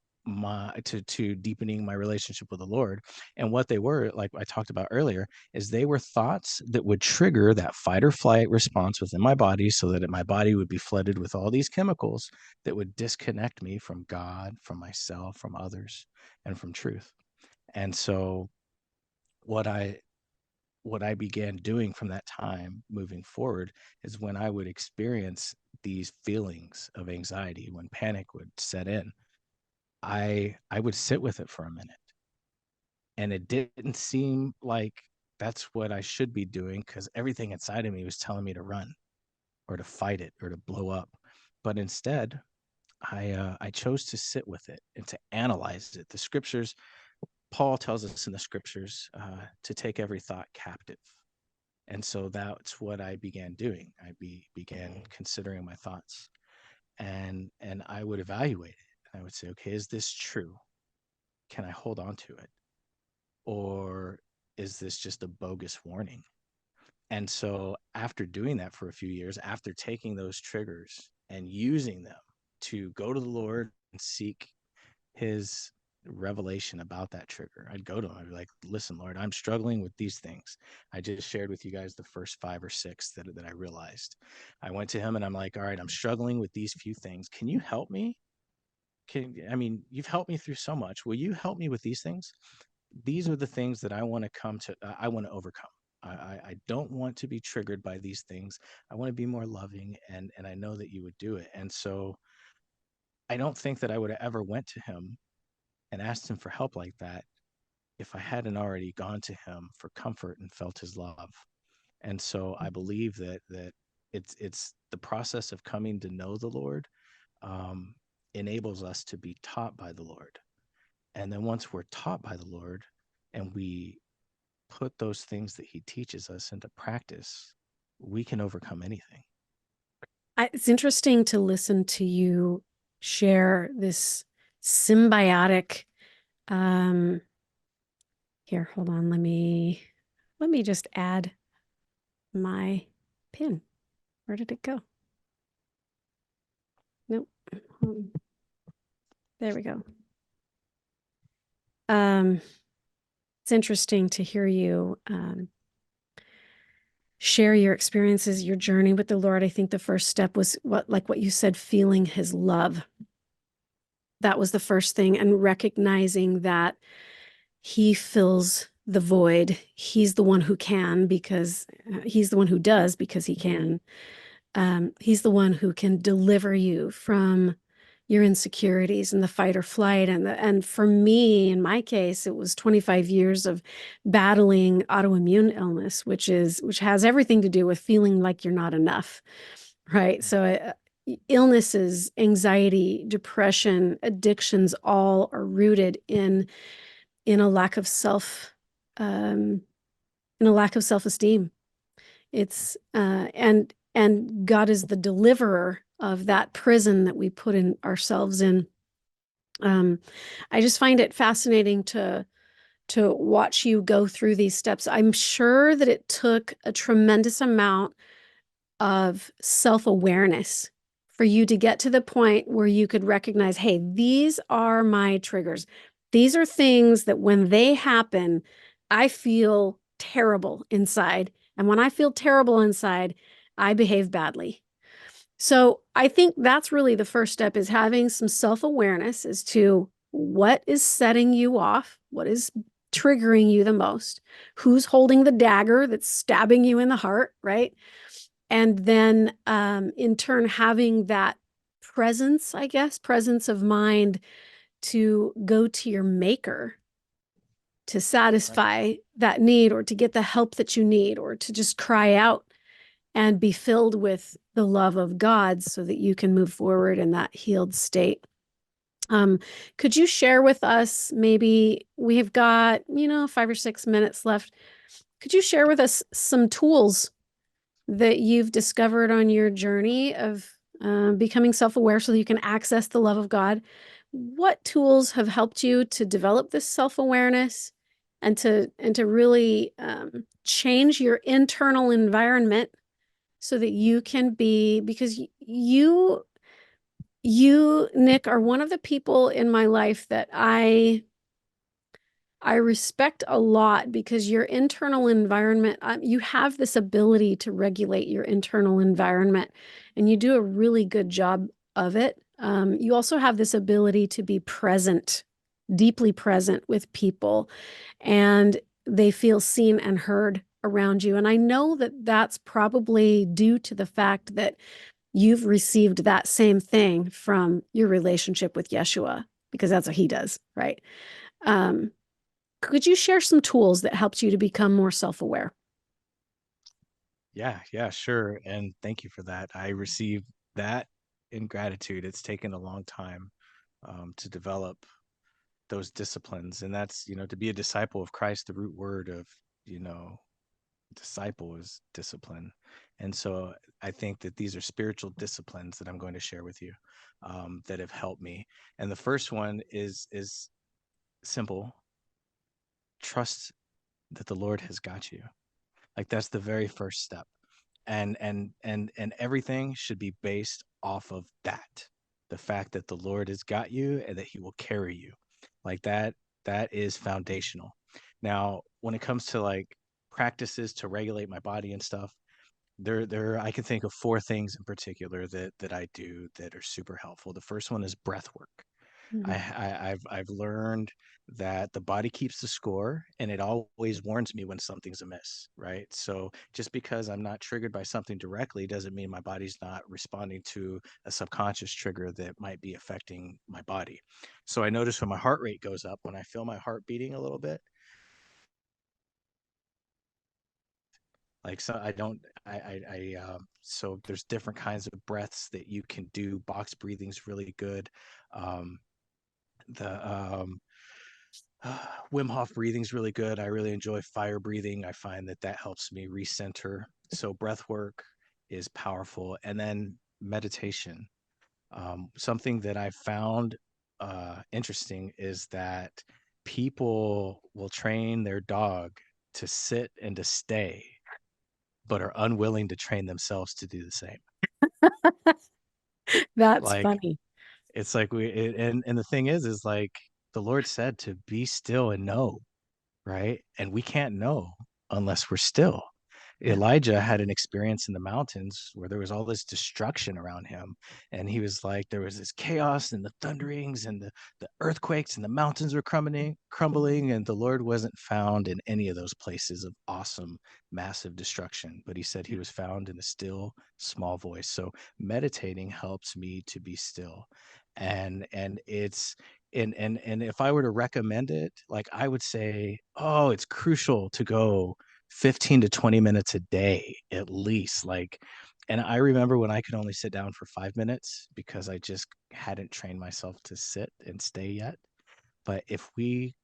deepening my relationship with the Lord. And what they were, like I talked about earlier, is they were thoughts that would trigger that fight or flight response within my body, so that my body would be flooded with all these chemicals that would disconnect me from God, from myself, from others, and from truth. And so what I what I began doing from that time moving forward is, when I would experience these feelings of anxiety, when panic would set in, I would sit with it for a minute. And it didn't seem like that's what I should be doing, because everything inside of me was telling me to run or to fight it or to blow up. But instead, I chose to sit with it and to analyze it. The scriptures, Paul tells us in the scriptures, to take every thought captive. And so that's what I began doing. Began considering my thoughts, and I would evaluate it. And I would say, okay, is this true? Can I hold on to it? Or is this just a bogus warning? And so after doing that for a few years, after taking those triggers and using them to go to the Lord and seek his revelation about that trigger, I'd go to him. I'd be like, listen, Lord, I'm struggling with these things. I just shared with you guys the first 5 or 6 that I realized. I went to him and I'm like, all right, I'm struggling with these few things. Can you help me? I mean, you've helped me through so much. Will you help me with these things? these are the things that I want to I want to overcome. I don't want to be triggered by these things. I want to be more loving, and I know that you would do it. And so I don't think that I would have ever went to him and asked him for help like that if I hadn't already gone to him for comfort and felt his love. And so I believe that it's the process of coming to know the Lord um, enables us to be taught by the Lord. And then once we're taught by the Lord and we put those things that he teaches us into practice, we can overcome anything. It's interesting to listen to you share this symbiotic. Um, Here, hold on. Let me just add my pin. Where did it go? Nope. There we go. It's interesting to hear you share your experiences, your journey with the Lord. I think the first step was what you said, feeling his love. That was the first thing, and recognizing that he fills the void. He's the one who can, because he's the one who does because he can. He's the one who can deliver you from your insecurities and the fight or flight. And for me, in my case, it was 25 years of battling autoimmune illness, which has everything to do with feeling like you're not enough, right? So illnesses, anxiety, depression, addictions, all are rooted in a lack of self-esteem. It's and God is the deliverer of that prison that we put in ourselves in. I just find it fascinating to watch you go through these steps. I'm sure that it took a tremendous amount of self-awareness for you to get to the point where you could recognize, hey, these are my triggers. These are things that when they happen, I feel terrible inside. And when I feel terrible inside, I behave badly. So I think that's really the first step, is having some self-awareness as to what is setting you off, what is triggering you the most, who's holding the dagger that's stabbing you in the heart, right? And then in turn, having that presence, I guess, presence of mind to go to your maker to satisfy that need, or to get the help that you need, or to just cry out and be filled with the love of God so that you can move forward in that healed state. Could you share with us, maybe we've got, 5 or 6 minutes left. Could you share with us some tools that you've discovered on your journey of becoming self-aware so that you can access the love of God? What tools have helped you to develop this self-awareness and to really change your internal environment so that you can be, because you, Nick, are one of the people in my life that I respect a lot, because your internal environment, you have this ability to regulate your internal environment, and you do a really good job of it. You also have this ability to be present, deeply present with people, and they feel seen and heard around you. And I know that that's probably due to the fact that you've received that same thing from your relationship with Yeshua, because that's what he does, right? Could you share some tools that helped you to become more self-aware? Yeah, sure. And thank you for that. I received that in gratitude. It's taken a long time to develop those disciplines. And that's, to be a disciple of Christ, the root word of, you know, disciple is discipline. And so I think that these are spiritual disciplines that I'm going to share with you that have helped me. And the first one is simple: trust that the Lord has got you. Like, that's the very first step. And everything should be based off of that. The fact that the Lord has got you and that he will carry you. Like that is foundational. Now, when it comes to like practices to regulate my body and stuff, there I can think of four things in particular that I do that are super helpful. The first one is breath work. I've learned that the body keeps the score, and it always warns me when something's amiss, right? So just because I'm not triggered by something directly doesn't mean my body's not responding to a subconscious trigger that might be affecting my body. So I notice when my heart rate goes up, when I feel my heart beating a little bit, like, so I don't so there's different kinds of breaths that you can do. Box breathing's really good. um the Wim Hof breathing's really good. I really enjoy fire breathing. I find that that helps me recenter. So breath work is powerful. And then meditation. Something that I found interesting is that people will train their dog to sit and to stay, but are unwilling to train themselves to do the same. That's Like, funny. it's like and the thing is like the Lord said to be still and know, right? And we can't know unless we're still. Yeah. Elijah had an experience in the mountains where there was all this destruction around him. And he was like, there was this chaos and the thunderings and the earthquakes and the mountains were crumbling. And the Lord wasn't found in any of those places of awesome, massive destruction. But he said he was found in a still, small voice. So meditating helps me to be still. And it's and if I were to recommend it, like I would say, oh, it's crucial to go 15 to 20 minutes a day at least. Like, and I remember when I could only sit down for 5 minutes because I just hadn't trained myself to sit and stay yet. But if we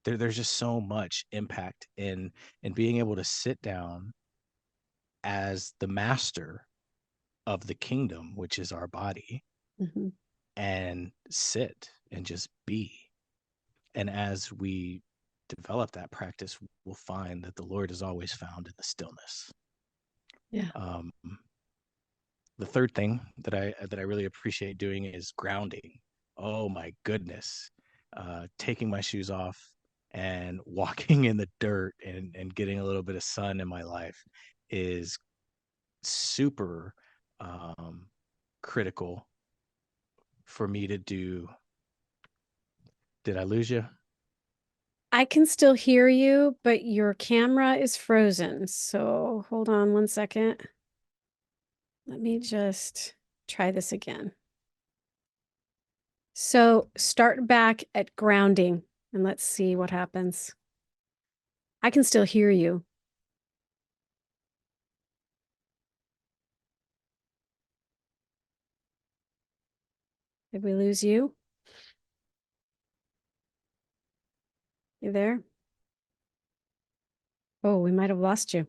there's just so much impact in being able to sit down as the master of the kingdom, which is our body, Mhm. and sit and just be. And as we develop that practice, we'll find that the Lord is always found in the stillness. Yeah. Um, the third thing that I really appreciate doing is grounding. Oh my goodness, taking my shoes off and walking in the dirt and getting a little bit of sun in my life is super critical for me to do. Did I lose you? I can still hear you, but your camera is frozen. So hold on 1 second. Let me just try this again. So start back at grounding and let's see what happens. I can still hear you. Did we lose you? You there? Oh, we might have lost you.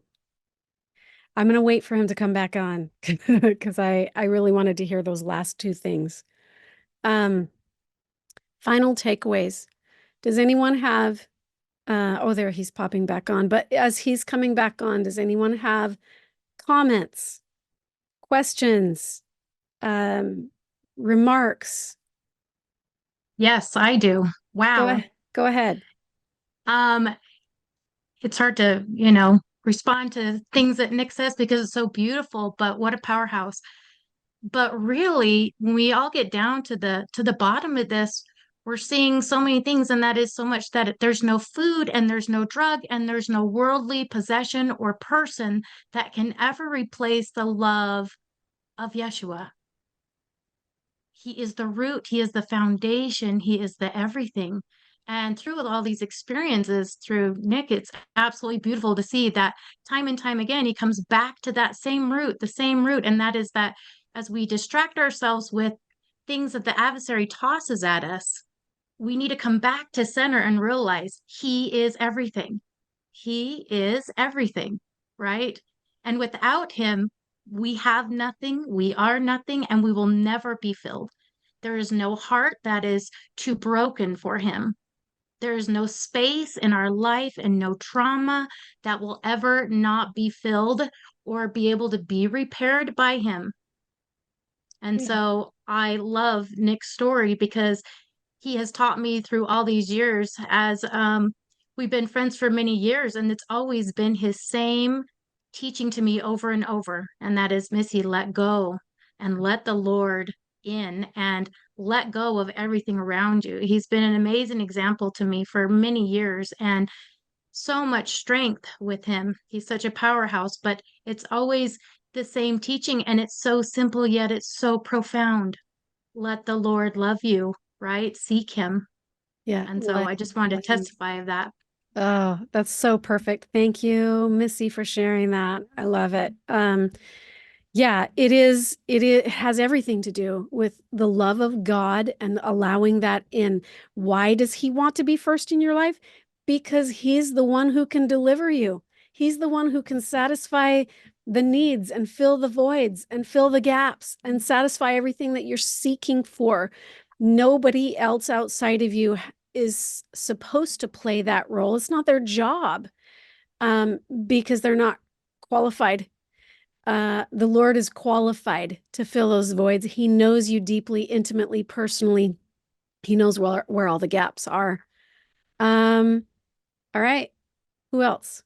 I'm going to wait for him to come back on because I really wanted to hear those last two things. Final takeaways. Does anyone have, oh, there he's popping back on, but as he's coming back on, does anyone have comments, questions, remarks? Yes, I do. Wow. Go ahead. Um, it's hard to, respond to things that Nick says because it's so beautiful, but what a powerhouse. But really, when we all get down to the bottom of this, we're seeing so many things, and that is so much that there's no food and there's no drug and there's no worldly possession or person that can ever replace the love of Yeshua. He is the root, he is the foundation, he is the everything. And through all these experiences through Nick, it's absolutely beautiful to see that time and time again, he comes back to that same root, the same root. And that is that as we distract ourselves with things that the adversary tosses at us, we need to come back to center and realize he is everything. He is everything, right? And without him, we have nothing, we are nothing, and we will never be filled. There is no heart that is too broken for him. There is no space in our life and no trauma that will ever not be filled or be able to be repaired by him. And Yeah. so I love Nick's story because he has taught me through all these years as we've been friends for many years, and it's always been his same teaching to me over and over. And that is, Missy, let go and let the Lord in and let go of everything around you. He's been an amazing example to me for many years, and so much strength with him. He's such a powerhouse, but it's always the same teaching, and it's so simple, yet it's so profound. Let the Lord love you, right? Seek him. Yeah. And so I just wanted to testify of that. Oh, that's so perfect. Thank you, Missy, for sharing that. I love it. Yeah, it has everything to do with the love of God and allowing that in. Why does he want to be first in your life? Because he's the one who can deliver you. He's the one who can satisfy the needs and fill the voids and fill the gaps and satisfy everything that you're seeking for. Nobody else outside of you is supposed to play that role. It's not their job, because they're not qualified. The Lord is qualified to fill those voids. He knows you deeply, intimately, personally. He knows where all the gaps are. All right. Who else?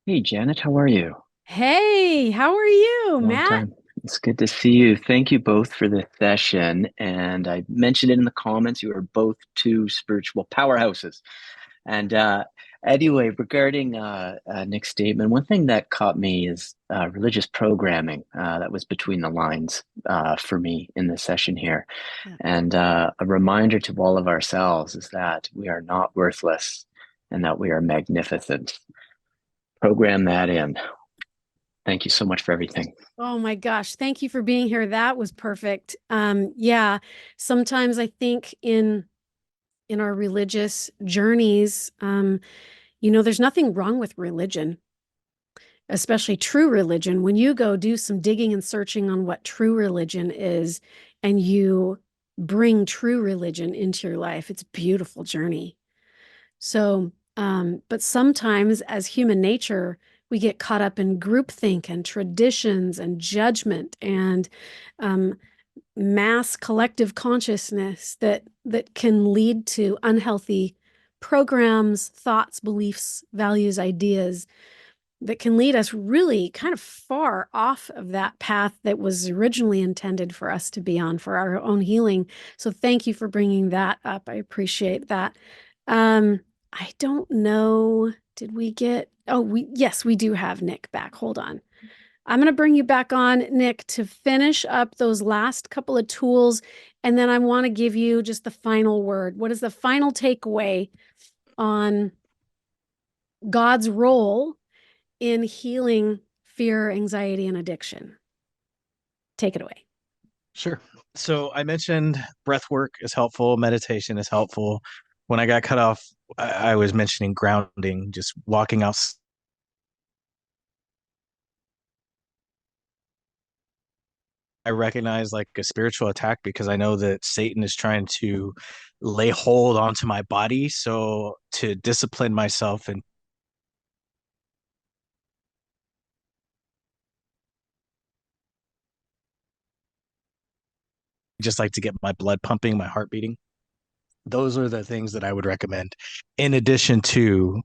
Hey, Janet, how are you? Hey, how are you, Long Matt? time. It's good to see you. Thank you both for the session. And I mentioned it in the comments, you are both two spiritual powerhouses. And anyway, regarding Nick's statement, one thing that caught me is religious programming that was between the lines for me in this session here. Yeah. And a reminder to all of ourselves is that we are not worthless and that we are magnificent. Program that in. Thank you so much for everything. Oh my gosh, thank you for being here. That was perfect. Yeah, sometimes I think in our religious journeys, there's nothing wrong with religion, especially true religion. When you go do some digging and searching on what true religion is, and you bring true religion into your life, it's a beautiful journey. So, but sometimes as human nature, we get caught up in groupthink and traditions and judgment and mass collective consciousness that can lead to unhealthy programs, thoughts, beliefs, values, ideas that can lead us really kind of far off of that path that was originally intended for us to be on for our own healing. So thank you for bringing that up. I appreciate that. I don't know. Did we get, yes, we do have Nick back. Hold on. I'm going to bring you back on, Nick, to finish up those last couple of tools. And then I want to give you just the final word. What is the final takeaway on God's role in healing fear, anxiety, and addiction? Take it away. Sure. So I mentioned breath work is helpful, meditation is helpful. When I got cut off, I was mentioning grounding, just walking out. I recognize like a spiritual attack because I know that Satan is trying to lay hold onto my body. So to discipline myself and just like to get my blood pumping, my heart beating. Those are the things that I would recommend, in addition to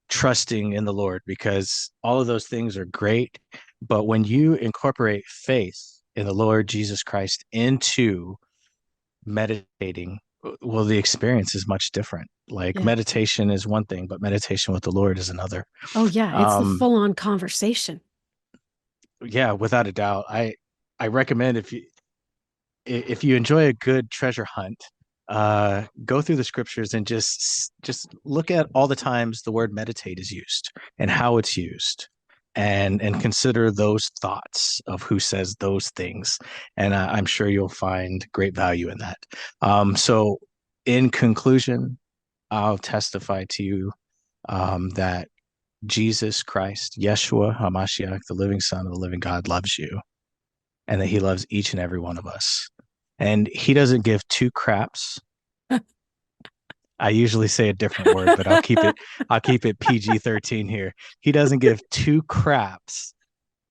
trusting in the Lord, because all of those things are great. But when you incorporate faith in the Lord Jesus Christ into meditating, well, the experience is much different. Like Yeah. meditation is one thing, but meditation with the Lord is another. Oh, yeah. It's the full-on conversation. Yeah, without a doubt. I recommend if you enjoy a good treasure hunt, go through the scriptures and just look at all the times the word meditate is used and how it's used, and consider those thoughts of who says those things, and I'm sure you'll find great value in that. So in conclusion, I'll testify to you that Jesus Christ, Yeshua HaMashiach, the living Son of the living God, loves you, and that he loves each and every one of us. And he doesn't give two craps. I usually say a different word, but I'll keep it PG-13 here. He doesn't give two craps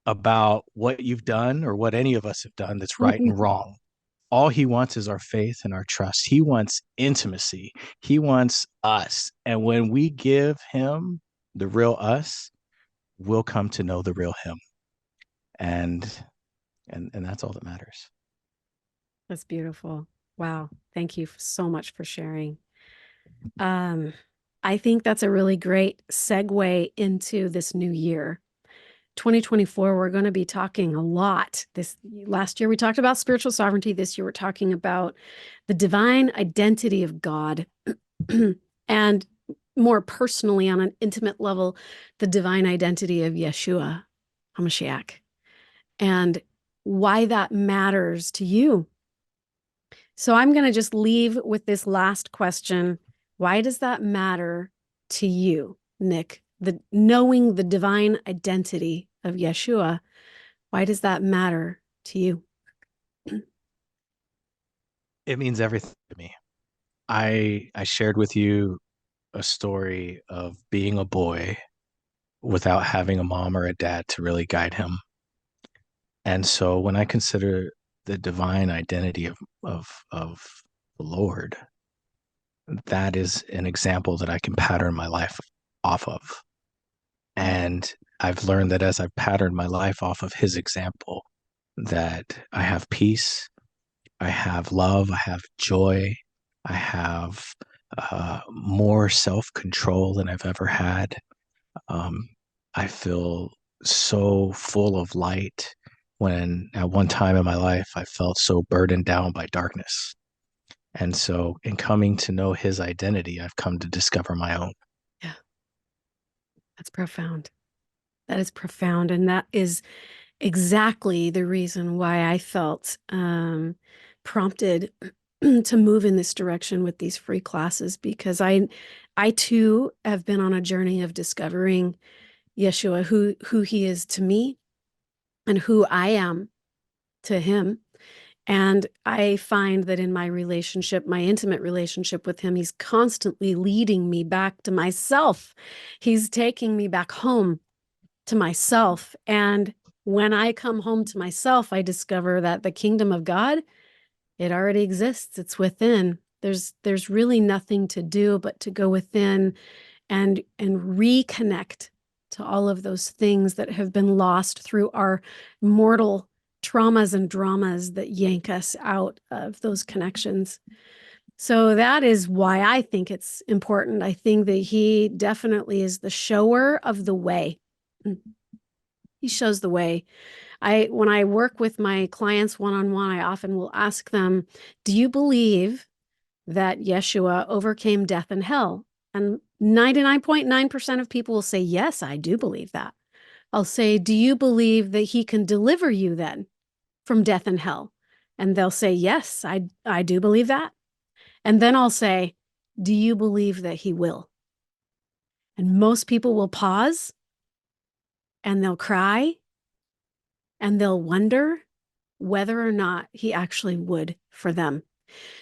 about what you've done or what any of us have done that's right and wrong. All he wants is our faith and our trust. He wants intimacy. He wants us. And when we give him the real us, we'll come to know the real him. And that's all that matters. That's beautiful. Wow. Thank you so much for sharing. I think that's a really great segue into this new year. 2024, we're going to be talking a lot. This last year we talked about spiritual sovereignty. This year we're talking about the divine identity of God. And more personally, on an intimate level, the divine identity of Yeshua HaMashiach, and why that matters to you. So I'm going to just leave with this last question. Why does that matter to you, Nick? Knowing the divine identity of Yeshua, why does that matter to you? It means everything to me. I shared with you a story of being a boy without having a mom or a dad to really guide him. And so when I consider the divine identity of the Lord, that is an example that I can pattern my life off of. And I've learned that as I've patterned my life off of his example, that I have peace, I have love, I have joy, I have more self-control than I've ever had. I feel so full of light when at one time in my life I felt so burdened down by darkness. And so in coming to know his identity, I've come to discover my own. Yeah, that's profound. That is profound. And that is exactly the reason why I felt prompted to move in this direction with these free classes, because I too have been on a journey of discovering Yeshua, who he is to me and who I am to him. And I find that in my relationship, my intimate relationship with him, he's constantly leading me back to myself. He's taking me back home to myself. And when I come home to myself, I discover that the kingdom of God, it already exists. It's within. There's really nothing to do but to go within and reconnect to all of those things that have been lost through our mortal traumas and dramas that yank us out of those connections. So that is why I think it's important. I think that he definitely is the shower of the way. He shows the way. When I work with my clients one-on-one, I often will ask them, do you believe that Yeshua overcame death and hell? And 99.9% of people will say, yes, I do believe that. I'll say, do you believe that he can deliver you then from death and hell? And they'll say, yes, I do believe that. And then I'll say, do you believe that he will? And most people will pause and they'll cry and they'll wonder whether or not he actually would for them.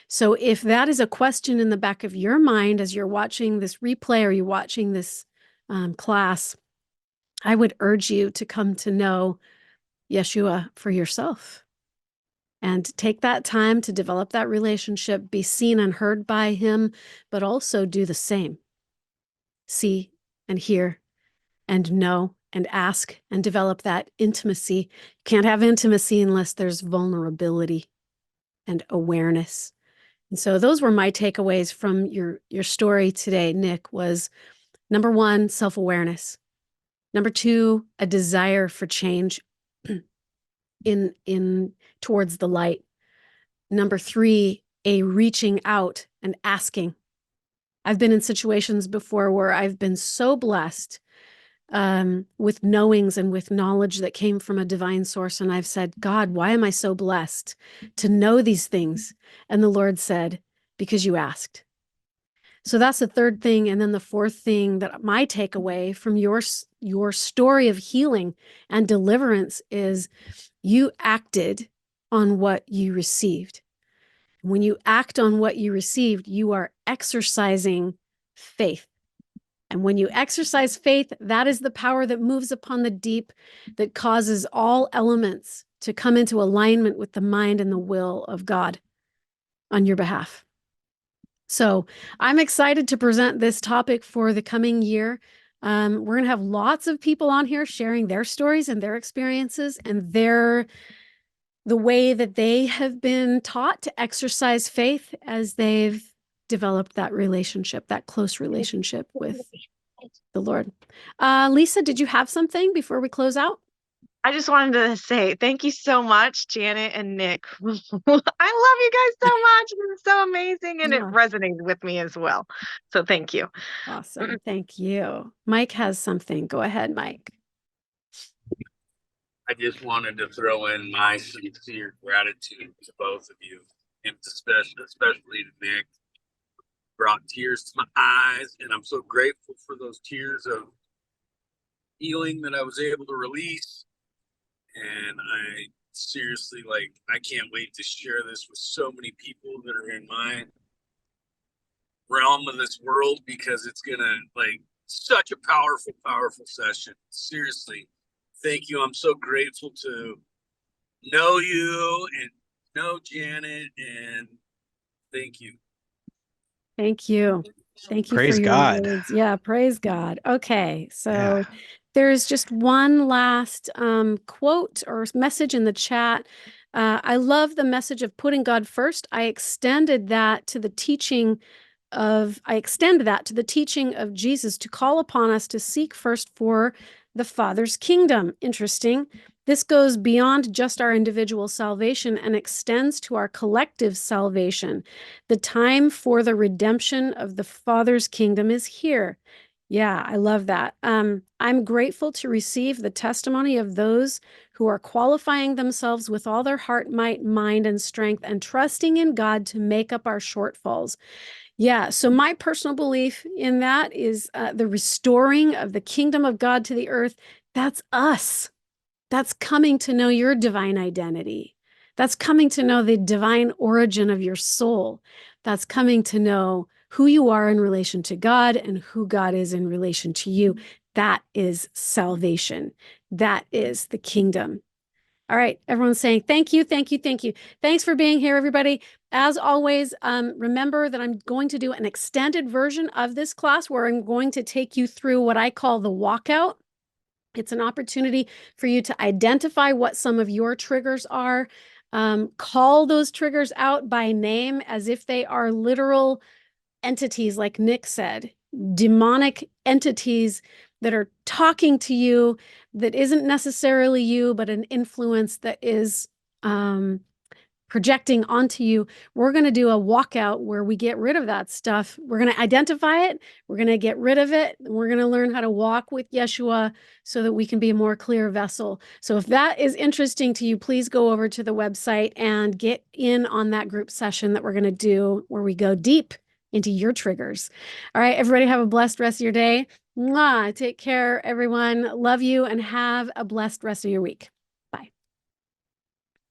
So if that is a question in the back of your mind as you're watching this replay or you're watching this class, I would urge you to come to know Yeshua for yourself and take that time to develop that relationship, be seen and heard by him, but also do the same. See and hear and know and ask and develop that intimacy. You can't have intimacy unless there's vulnerability and awareness. And so those were my takeaways from your story today, Nick, was number one, self-awareness. Number two, a desire for change in towards the light. Number three, a reaching out and asking. I've been in situations before where I've been so blessed with knowings and with knowledge that came from a divine source. And I've said, God, why am I so blessed to know these things? And the Lord said, because you asked. So that's the third thing. And then the fourth thing that my takeaway from your story of healing and deliverance is you acted on what you received. When you act on what you received, you are exercising faith. And when you exercise faith, that is the power that moves upon the deep, that causes all elements to come into alignment with the mind and the will of God on your behalf. So I'm excited to present this topic for the coming year. We're going to have lots of people on here sharing their stories and their experiences and their the way that they have been taught to exercise faith as they've developed that relationship, that close relationship with the Lord. Lisa, did you have something before we close out? I just wanted to say thank you so much, Janet and Nick. I love you guys so much. It's so amazing, and it Yeah. resonated with me as well. So thank you. Awesome. Thank you. Mike has something. Go ahead, Mike. I just wanted to throw in my sincere gratitude to both of you, and especially to Nick. Brought tears to my eyes, and I'm so grateful for those tears of healing that I was able to release. And I seriously, like, I can't wait to share this with so many people that are in my realm of this world, because it's gonna, like, such a powerful session. Seriously, thank you. I'm so grateful to know you and know Janet, and thank you. Thank you. Thank you Praise for your God. words. Yeah, praise God. Okay, so Yeah. there's just one last quote or message in the chat. I love the message of putting God first. I extend that to the teaching of Jesus to call upon us to seek first for the Father's kingdom. Interesting. This goes beyond just our individual salvation and extends to our collective salvation. The time for the redemption of the Father's kingdom is here. Yeah, I love that. I'm grateful to receive the testimony of those who are qualifying themselves with all their heart, might, mind, and strength, and trusting in God to make up our shortfalls. Yeah, so my personal belief in that is the restoring of the kingdom of God to the earth. That's us. That's coming to know your divine identity. That's coming to know the divine origin of your soul. That's coming to know who you are in relation to God and who God is in relation to you. That is salvation. That is the kingdom. All right, everyone's saying thank you, thank you, thank you. Thanks for being here, everybody. As always, remember that I'm going to do an extended version of this class where I'm going to take you through what I call the walkout. It's an opportunity for you to identify what some of your triggers are. Call those triggers out by name as if they are literal entities, like Nick said, demonic entities that are talking to you that isn't necessarily you, but an influence that is projecting onto you. We're going to do a walkout where we get rid of that stuff. We're going to identify it. We're going to get rid of it. We're going to learn how to walk with Yeshua so that we can be a more clear vessel. So if that is interesting to you, please go over to the website and get in on that group session that we're going to do where we go deep into your triggers. All right, everybody have a blessed rest of your day. Mwah. Take care, everyone. Love you and have a blessed rest of your week.